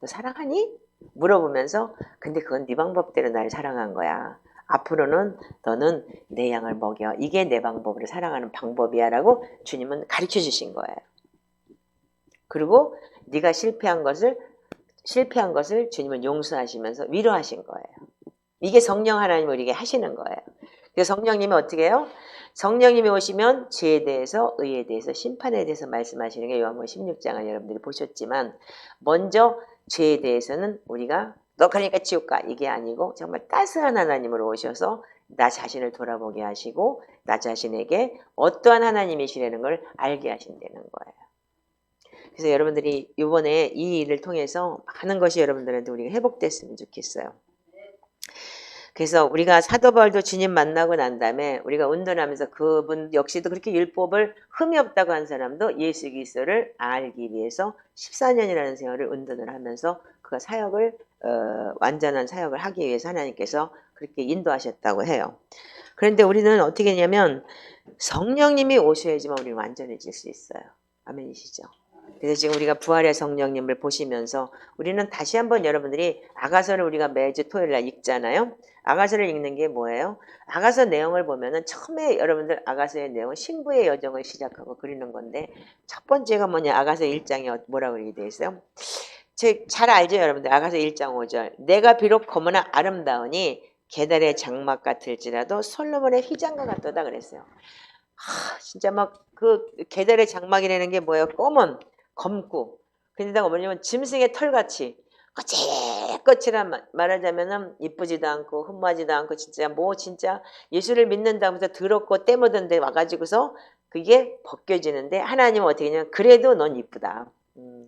너 사랑하니? 물어보면서 근데 그건 네 방법대로 날 사랑한 거야. 앞으로는 너는 내 양을 먹여. 이게 내 방법으로 사랑하는 방법이야 라고 주님은 가르쳐 주신 거예요. 그리고 네가 실패한 것을 주님은 용서하시면서 위로하신 거예요. 이게 성령 하나님 우리에게 하시는 거예요. 그래서 성령님이 어떻게 해요? 성령님이 오시면 죄에 대해서, 의에 대해서, 심판에 대해서 말씀하시는 게 요한복음 16장을 여러분들이 보셨지만, 먼저 죄에 대해서는 우리가 너 그러니까 지옥 가 이게 아니고 정말 따스한 하나님으로 오셔서 나 자신을 돌아보게 하시고 나 자신에게 어떠한 하나님이시라는 걸 알게 하신다는 거예요. 그래서 여러분들이 이번에 이 일을 통해서 많은 것이 여러분들한테 우리가 회복됐으면 좋겠어요. 그래서 우리가 사도 바울도 주님 만나고 난 다음에 우리가 운동하면서 그분 역시도 그렇게 율법을 흠이 없다고 한 사람도 예수 그리스도를 알기 위해서 14년이라는 세월을 운동을 하면서 그 사역을 완전한 사역을 하기 위해서 하나님께서 그렇게 인도하셨다고 해요. 그런데 우리는 어떻게 했냐면 성령님이 오셔야지만 우리는 완전해질 수 있어요. 아멘이시죠? 그래서 지금 우리가 부활의 성령님을 보시면서 우리는 다시 한번 여러분들이 아가서를 우리가 매주 토요일 날 읽잖아요. 아가서를 읽는 게 뭐예요? 아가서 내용을 보면은 처음에 여러분들 아가서의 내용은 신부의 여정을 시작하고 그리는 건데 첫 번째가 뭐냐? 아가서 1장에 뭐라고 얘기 되어 있어요? 잘 알죠, 여러분들. 아가서 1장 5절. 내가 비록 검으나 아름다우니 게달의 장막 같을지라도 솔로몬의 휘장과 같도다 그랬어요. 진짜 막 그 게달의 장막이라는 게 뭐예요? 검고. 근데다가 뭐냐면 짐승의 털같이 거칠거칠한 말하자면은 이쁘지도 않고 흠하지도 않고 진짜 예수를 믿는다면서 더럽고 때묻은 데 와가지고서 그게 벗겨지는데 하나님은 어떻게 했냐면 그래도 넌 이쁘다.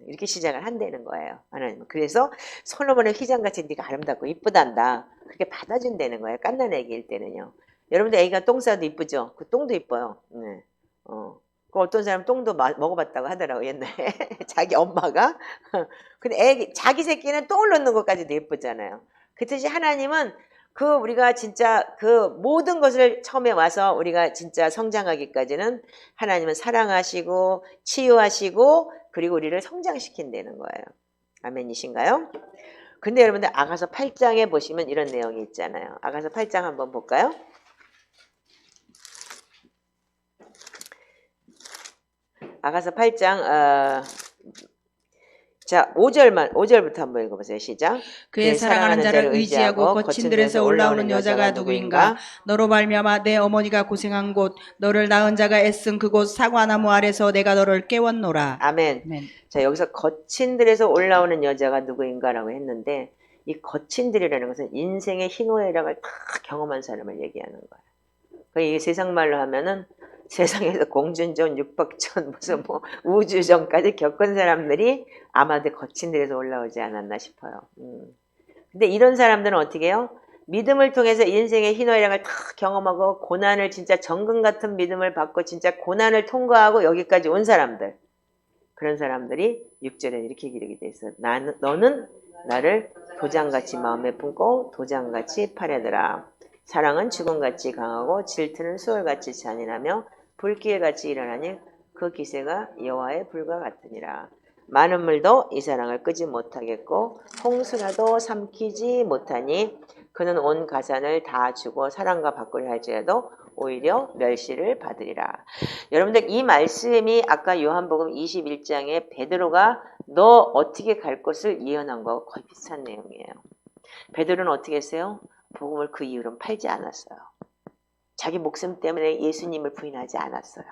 이렇게 시작을 한다는 거예요. 하나님은. 그래서 솔로몬의 휘장같이 네가 아름답고 이쁘단다. 그렇게 받아준다는 거예요. 갓난 애기일 때는요. 여러분들 애기가 똥 싸도 이쁘죠? 그 똥도 이뻐요. 네. 그 어떤 사람 똥도 먹어봤다고 하더라고 옛날에 자기 엄마가. 근데 자기 새끼는 똥을 넣는 것까지도 예쁘잖아요. 그렇듯이 하나님은 우리가 진짜 모든 것을 처음에 와서 우리가 진짜 성장하기까지는 하나님은 사랑하시고 치유하시고 그리고 우리를 성장시킨다는 거예요. 아멘이신가요? 근데 여러분들 아가서 8장에 보시면 이런 내용이 있잖아요. 아가서 8장 한번 볼까요? 아가서 8장 자 5절부터 한번 읽어보세요. 시작. 그의 사랑하는 자를 의지하고 거친 들에서 올라오는 여자가 누구인가? 너로 말미암아 내 어머니가 고생한 곳 너를 낳은 자가 애쓴 그곳 사과나무 아래서 내가 너를 깨웠노라. 아멘. 아멘. 자 여기서 거친 들에서 올라오는 여자가 누구인가라고 했는데 이 거친 들이라는 것은 인생의 희노애락을 다 경험한 사람을 얘기하는 거예요. 이 세상 말로 하면은 세상에서 공준전, 육박전, 무슨 뭐 우주전까지 겪은 사람들이 아마도 거친 데에서 올라오지 않았나 싶어요. 근데 이런 사람들은 어떻게 해요? 믿음을 통해서 인생의 희노애락을 다 경험하고 고난을 진짜 정금 같은 믿음을 받고 진짜 고난을 통과하고 여기까지 온 사람들. 그런 사람들이 6절에 이렇게 기록이 돼 있어요. 너는 나를 도장같이 마음에 품고 도장같이 파려들아. 사랑은 죽음같이 강하고 질투는 수월같이 잔인하며 불길같이 일어나니 그 기세가 여호와의 불과 같으니라. 많은 물도 이 사랑을 끄지 못하겠고 홍수라도 삼키지 못하니 그는 온 가산을 다 주고 사랑과 바꾸려 할지라도 오히려 멸시를 받으리라. 여러분들 이 말씀이 아까 요한복음 21장에 베드로가 너 어떻게 갈 것을 예언한 거 거의 비슷한 내용이에요. 베드로는 어떻게 했어요? 복음을 그 이후로는 팔지 않았어요. 자기 목숨 때문에 예수님을 부인하지 않았어요.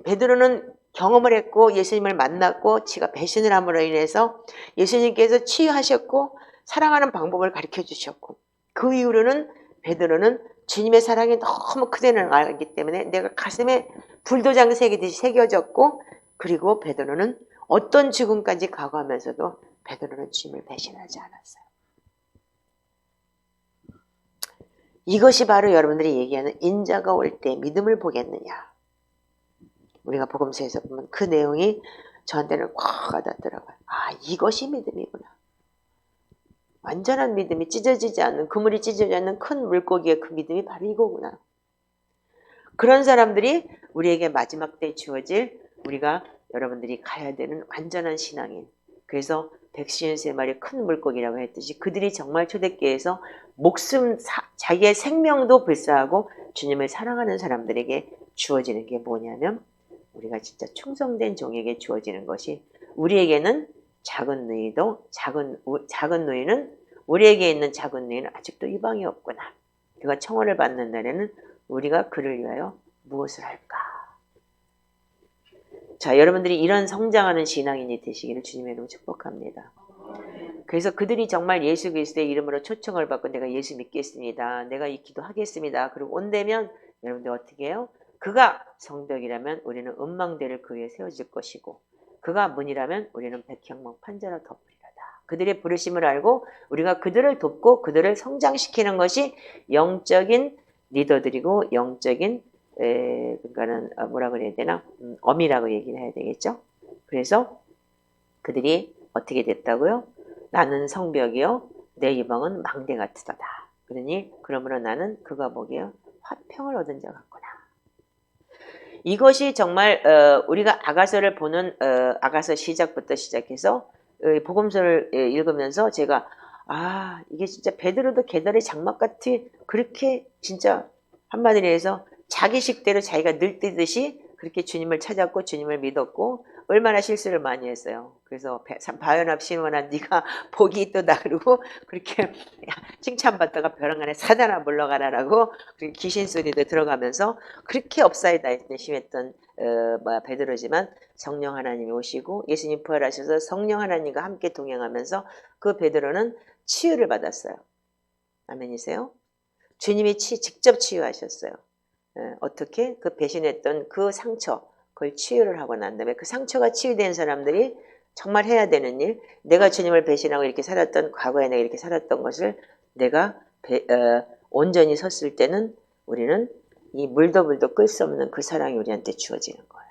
베드로는 경험을 했고 예수님을 만났고 지가 배신을 함으로 인해서 예수님께서 치유하셨고 사랑하는 방법을 가르쳐 주셨고 그 이후로는 베드로는 주님의 사랑이 너무 크다는 알기 때문에 내가 가슴에 불도장 새기듯이 새겨졌고 그리고 베드로는 어떤 죽음까지 각오하면서도 베드로는 주님을 배신하지 않았어요. 이것이 바로 여러분들이 얘기하는 인자가 올 때 믿음을 보겠느냐. 우리가 복음서에서 보면 그 내용이 저한테는 확 와닿더라고요. 아, 이것이 믿음이구나. 완전한 믿음이 찢어지지 않는, 그물이 찢어지지 않는 큰 물고기의 그 믿음이 바로 이거구나. 그런 사람들이 우리에게 마지막 때에 주어질 우리가 여러분들이 가야 되는 완전한 신앙인. 그래서 153마리 큰 물고기라고 했듯이 그들이 정말 초대교회에서 자기의 생명도 불사하고 주님을 사랑하는 사람들에게 주어지는 게 뭐냐면 우리가 진짜 충성된 종에게 주어지는 것이 우리에게는 작은 누이는 우리에게 있는 작은 능력은 아직도 이방이 없구나. 그가 청혼을 받는 날에는 우리가 그를 위하여 무엇을 할까? 자, 여러분들이 이런 성장하는 신앙인이 되시기를 주님의 이름으로 축복합니다. 그래서 그들이 정말 예수 그리스도의 이름으로 초청을 받고 내가 예수 믿겠습니다. 내가 이 기도하겠습니다. 그리고 온다면 여러분들 어떻게 해요? 그가 성벽이라면 우리는 음망대를 그 위에 세워질 것이고 그가 문이라면 우리는 백향목 판자로 덮으리라다. 그들의 부르심을 알고 우리가 그들을 돕고 그들을 성장시키는 것이 영적인 리더들이고 영적인 그러니까는 뭐라 그래야 되나? 엄이라고 얘기를 해야 되겠죠. 그래서 그들이 어떻게 됐다고요? 나는 성벽이요 내 이방은 망대 같으다. 그러니 그러므로 나는 그가 보기에 화평을 얻은 자 같구나. 이것이 정말 우리가 아가서를 보는 아가서 시작부터 시작해서 복음서를 읽으면서 제가 이게 진짜 베드로도 게달의 장막 같이 그렇게 진짜 한마디로 해서 자기 식대로 자기가 늙듯이 그렇게 주님을 찾았고 주님을 믿었고 얼마나 실수를 많이 했어요. 그래서 바연합 시몬아 네가 복이 있도다 그러고 그렇게 칭찬받다가 벼랑 안에 사단아 물러가라라고 귀신 소리도 들어가면서 그렇게 업사이드 심했던 베드로지만 성령 하나님이 오시고 예수님 부활하셔서 성령 하나님과 함께 동행하면서 그 베드로는 치유를 받았어요. 아멘이세요? 주님이 직접 치유하셨어요. 어떻게? 그 배신했던 그 상처 그걸 치유를 하고 난 다음에 그 상처가 치유된 사람들이 정말 해야 되는 일, 내가 주님을 배신하고 이렇게 살았던 과거에 내가 이렇게 살았던 것을 내가 온전히 섰을 때는 우리는 이 물도 끌 수 없는 그 사랑이 우리한테 주어지는 거예요.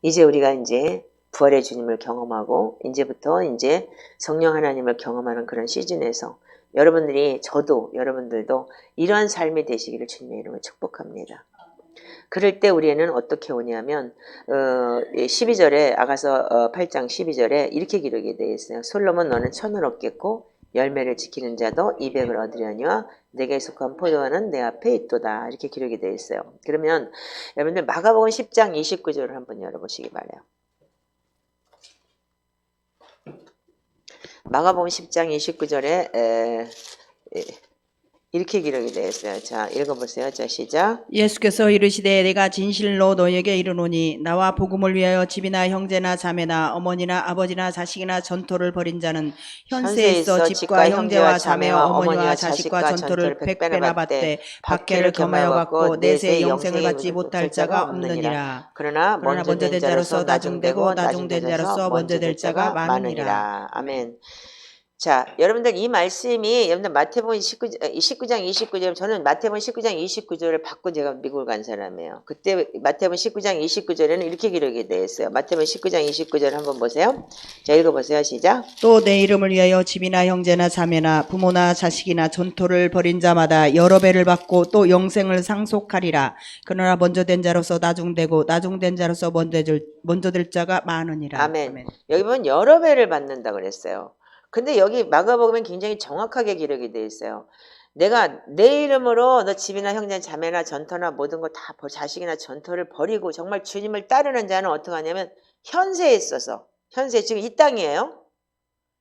이제 우리가 이제 부활의 주님을 경험하고 이제부터 이제 성령 하나님을 경험하는 그런 시즌에서 여러분들이 저도 여러분들도 이러한 삶이 되시기를 주님의 이름으로 축복합니다. 그럴 때 우리는 어떻게 오냐면 12절에 아가서 8장 12절에 이렇게 기록이 되어 있어요. 솔로몬 너는 천을 얻겠고 열매를 지키는 자도 200을 얻으려니와 내게 속한 포도원은 내 앞에 있도다. 이렇게 기록이 되어 있어요. 그러면 여러분들 마가복음 10장 29절을 한번 열어보시기 바라요. 마가복음 10장 29절에 이렇게 기록이 되어 있어요. 자, 읽어보세요. 자, 시작. 예수께서 이르시되 내가 진실로 너에게 이르노니 나와 복음을 위하여 집이나 형제나 자매나 어머니나 아버지나 자식이나 전토를 벌인 자는 현세에 있어 집과 형제와 자매와 어머니와 자식과 전토를 100배나 받되 박해를 겸하여 받고 내세 영생을 받지 못할 자가 없느니라. 그러나 먼저 된 자로서 나중되고 나중된 자로서 먼저 될 자가 많으니라. 아멘. 자, 여러분들 이 말씀이 여러분들 마태복음 19장 29절 저는 마태복음 19장 29절을 받고 제가 미국을 간 사람이에요. 그때 마태복음 19장 29절에는 이렇게 기록이 되어 있어요. 마태복음 19장 29절 한번 보세요. 자, 읽어보세요. 시작. 또 내 이름을 위하여 집이나 형제나 자매나 부모나 자식이나 전토를 벌인 자마다 여러 배를 받고 또 영생을 상속하리라. 그러나 먼저 된 자로서 나중되고 나중된 자로서 먼저 될 자가 많으니라. 아멘. 여기 보면 여러 배를 받는다고 그랬어요. 근데 여기 마가복음엔 굉장히 정확하게 기록이 되어 있어요. 내가 내 이름으로 너 집이나 형제 자매나 전토나 모든 거 다 자식이나 전토를 버리고 정말 주님을 따르는 자는 어떻게 하냐면 현세에 있어서 현세 지금 이 땅이에요.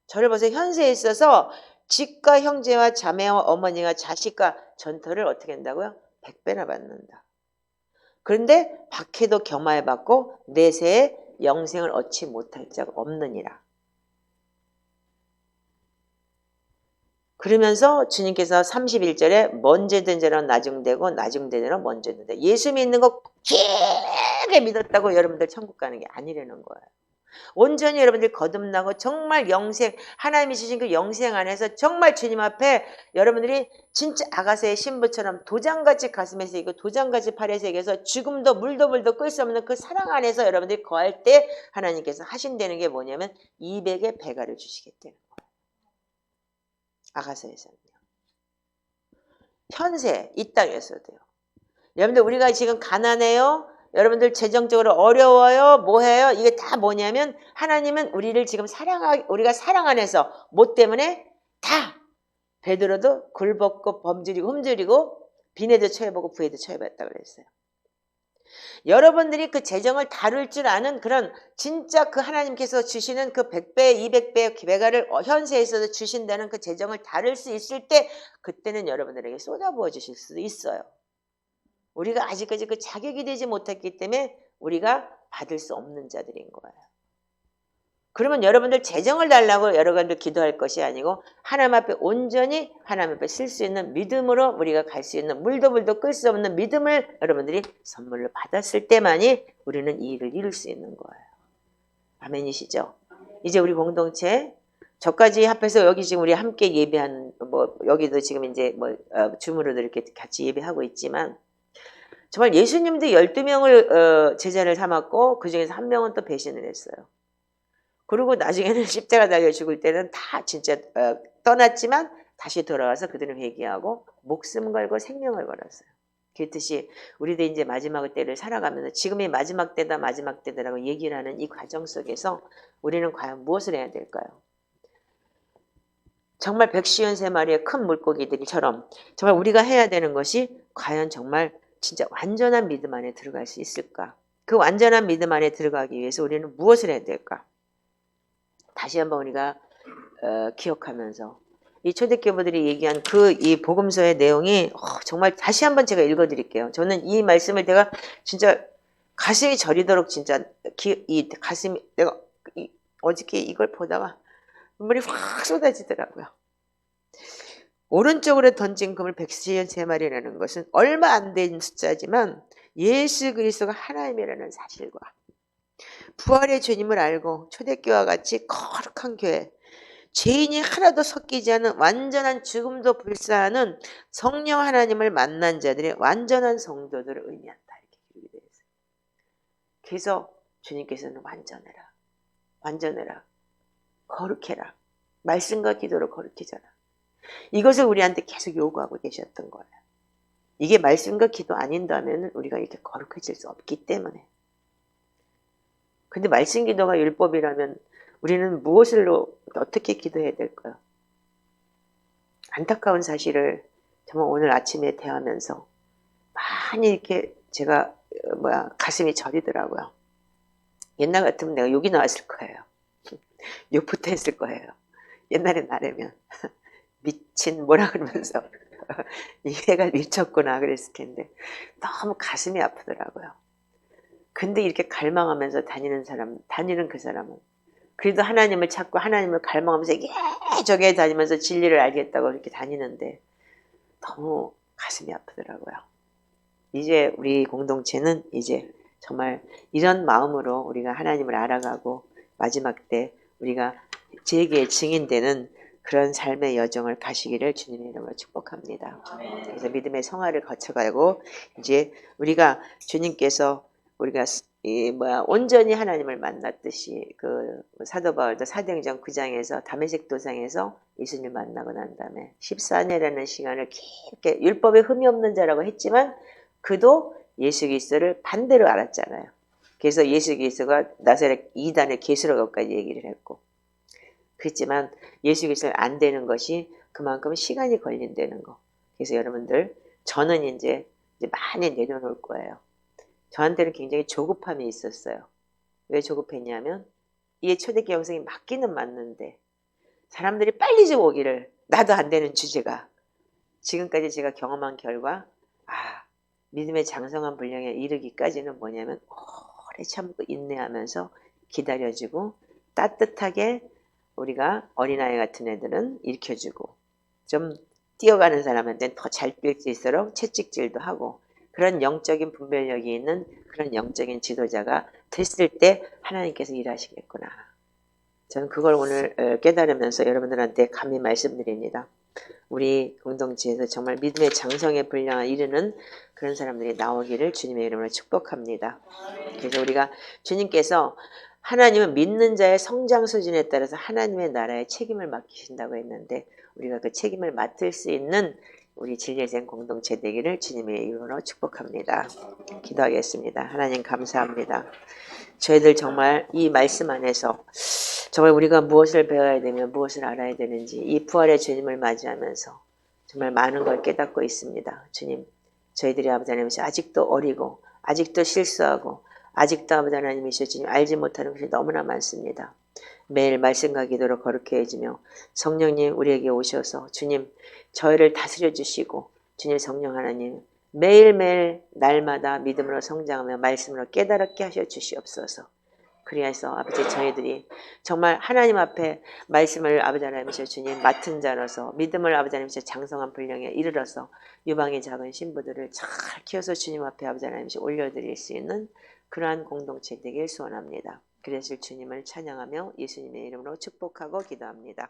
저를 보세요. 현세에 있어서 집과 형제와 자매와 어머니와 자식과 전토를 어떻게 한다고요? 100배나 받는다. 그런데 박해도 겸하여 받고 내세에 영생을 얻지 못할 자가 없느니라. 그러면서 주님께서 31절에 먼저 된 자는 나중되고 나중된 자는 먼저 된다. 예수 믿는 거 길게 믿었다고 여러분들 천국 가는 게 아니라는 거예요. 온전히 여러분들 거듭나고 정말 영생 하나님이 주신 그 영생 안에서 정말 주님 앞에 여러분들이 진짜 아가서의 신부처럼 도장같이 가슴에 새기고 도장같이 팔에 새겨서 죽음도 물도 끌 수 없는 그 사랑 안에서 여러분들이 거할 때 하나님께서 하신다는 게 뭐냐면 200의 배가를 주시겠다는 거예요. 아가서에서는요. 현세 이 땅에서도요. 여러분들 우리가 지금 가난해요. 여러분들 재정적으로 어려워요. 뭐해요? 이게 다 뭐냐면 하나님은 우리를 지금 우리가 사랑 안에서 뭐 때문에 다 베드로도 굴벗고 범죄리고 흠들이고 비내도 처해보고 부에도 처해봤다 그랬어요. 여러분들이 그 재정을 다룰 줄 아는 그런 진짜 그 하나님께서 주시는 그 100배, 200배 기회가를 현세에서도 주신다는 그 재정을 다룰 수 있을 때 그때는 여러분들에게 쏟아부어 주실 수도 있어요. 우리가 아직까지 그 자격이 되지 못했기 때문에 우리가 받을 수 없는 자들인 거예요. 그러면 여러분들 재정을 달라고 여러분들 기도할 것이 아니고 하나님 앞에 온전히 하나님 앞에 쓸 수 있는 믿음으로 우리가 갈 수 있는 물도 끌 수 없는 믿음을 여러분들이 선물로 받았을 때만이 우리는 이 일을 이룰 수 있는 거예요. 아멘이시죠? 이제 우리 공동체 저까지 합해서 여기 지금 우리 함께 예배한 여기도 지금 이제 줌으로도 이렇게 같이 예배하고 있지만 정말 예수님도 12명을 제자를 삼았고 그중에서 한 명은 또 배신을 했어요. 그리고 나중에는 십자가 달려 죽을 때는 다 진짜 떠났지만 다시 돌아와서 그들은 회개하고 목숨 걸고 생명을 걸었어요. 그렇듯이 우리도 이제 마지막 때를 살아가면서 지금이 마지막 때다라고 얘기를 하는 이 과정 속에서 우리는 과연 무엇을 해야 될까요? 정말 153마리의 큰 물고기들처럼 정말 우리가 해야 되는 것이 과연 정말 진짜 완전한 믿음 안에 들어갈 수 있을까? 그 완전한 믿음 안에 들어가기 위해서 우리는 무엇을 해야 될까? 다시 한번 우리가 기억하면서 이 초대교부들이 얘기한 이 복음서의 내용이 정말 다시 한번 제가 읽어드릴게요. 저는 이 말씀을 내가 진짜 가슴이 저리도록 진짜 이 가슴이 내가 어저께 이걸 보다가 눈물이 확 쏟아지더라고요. 오른쪽으로 던진 금을 153마리라는 것은 얼마 안 된 숫자지만 예수 그리스도가 하나님이라는 사실과 부활의 주님을 알고 초대교회와 같이 거룩한 교회, 죄인이 하나도 섞이지 않은 완전한 죽음도 불사하는 성령 하나님을 만난 자들의 완전한 성도들을 의미한다. 이렇게 기록이 되어 있어요. 그래서 주님께서는 완전해라, 거룩해라, 말씀과 기도로 거룩해져라. 이것을 우리한테 계속 요구하고 계셨던 거예요. 이게 말씀과 기도 아닌다면 우리가 이렇게 거룩해질 수 없기 때문에. 근데 말씀 기도가 율법이라면 우리는 무엇을로 어떻게 기도해야 될까요? 안타까운 사실을 정말 오늘 아침에 대하면서 많이 이렇게 제가 가슴이 저리더라고요. 옛날 같으면 내가 욕이 나왔을 거예요. 욕부터 했을 거예요. 옛날에 나라면 미친 뭐라 그러면서 이 애가 미쳤구나 그랬을 텐데 너무 가슴이 아프더라고요. 근데 이렇게 갈망하면서 다니는 그 사람은 그래도 하나님을 찾고 하나님을 갈망하면서 저게 다니면서 진리를 알겠다고 이렇게 다니는데 너무 가슴이 아프더라고요. 이제 우리 공동체는 이제 정말 이런 마음으로 우리가 하나님을 알아가고 마지막 때 우리가 제게 증인되는 그런 삶의 여정을 가시기를 주님의 이름으로 축복합니다. 그래서 믿음의 성화를 거쳐가고 이제 우리가 주님께서 우리가 온전히 하나님을 만났듯이 그 사도 바울도 사도행전 9장에서 다메섹 도상에서 예수님을 만나고 난 다음에 14년이라는 시간을 깊게 율법에 흠이 없는 자라고 했지만 그도 예수 그리스도를 반대로 알았잖아요. 그래서 예수 그리스도가 나사렛 이단의 계수라고까지 얘기를 했고 그렇지만 예수 그리스도를 안 되는 것이 그만큼 시간이 걸린다는 거. 그래서 여러분들 저는 이제 많이 내려놓을 거예요. 저한테는 굉장히 조급함이 있었어요. 왜 조급했냐면 이게 초대교회 형성이 맞기는 맞는데 사람들이 빨리 좀 오기를 나도 안 되는 주제가 지금까지 제가 경험한 결과 믿음의 장성한 분량에 이르기까지는 뭐냐면 오래 참고 인내하면서 기다려주고 따뜻하게 우리가 어린아이 같은 애들은 일으켜주고 좀 뛰어가는 사람한테는 더 잘 뛸 수 있도록 채찍질도 하고 그런 영적인 분별력이 있는 그런 영적인 지도자가 됐을 때 하나님께서 일하시겠구나. 저는 그걸 오늘 깨달으면서 여러분들한테 감히 말씀드립니다. 우리 공동체에서 정말 믿음의 장성에 분량을 이루는 그런 사람들이 나오기를 주님의 이름으로 축복합니다. 그래서 우리가 주님께서 하나님은 믿는 자의 성장 수준에 따라서 하나님의 나라에 책임을 맡기신다고 했는데 우리가 그 책임을 맡을 수 있는 우리 진리의 공동체 되기를 주님의 이름으로 축복합니다. 기도하겠습니다. 하나님 감사합니다. 저희들 정말 이 말씀 안에서 정말 우리가 무엇을 배워야 되며 무엇을 알아야 되는지 이 부활의 주님을 맞이하면서 정말 많은 걸 깨닫고 있습니다. 주님, 저희들이 아버지 하나님 아직도 어리고 아직도 실수하고 아직도 아버지 하나님이시여 주님 알지 못하는 것이 너무나 많습니다. 매일 말씀과 기도로 거룩해 해주며 성령님 우리에게 오셔서 주님 저희를 다스려 주시고 주님 성령 하나님 매일매일 날마다 믿음으로 성장하며 말씀으로 깨달았게 하셔 주시옵소서. 그리하여서 아버지 저희들이 정말 하나님 앞에 말씀을 아버지 하나님이시여 주님 맡은 자로서 믿음을 아버지 하나님이시여 장성한 분량에 이르러서 유방의 작은 신부들을 잘 키워서 주님 앞에 아버지 하나님이시여 올려드릴 수 있는 그러한 공동체 되길 소원합니다. 그러실 주님을 찬양하며 예수님의 이름으로 축복하고 기도합니다.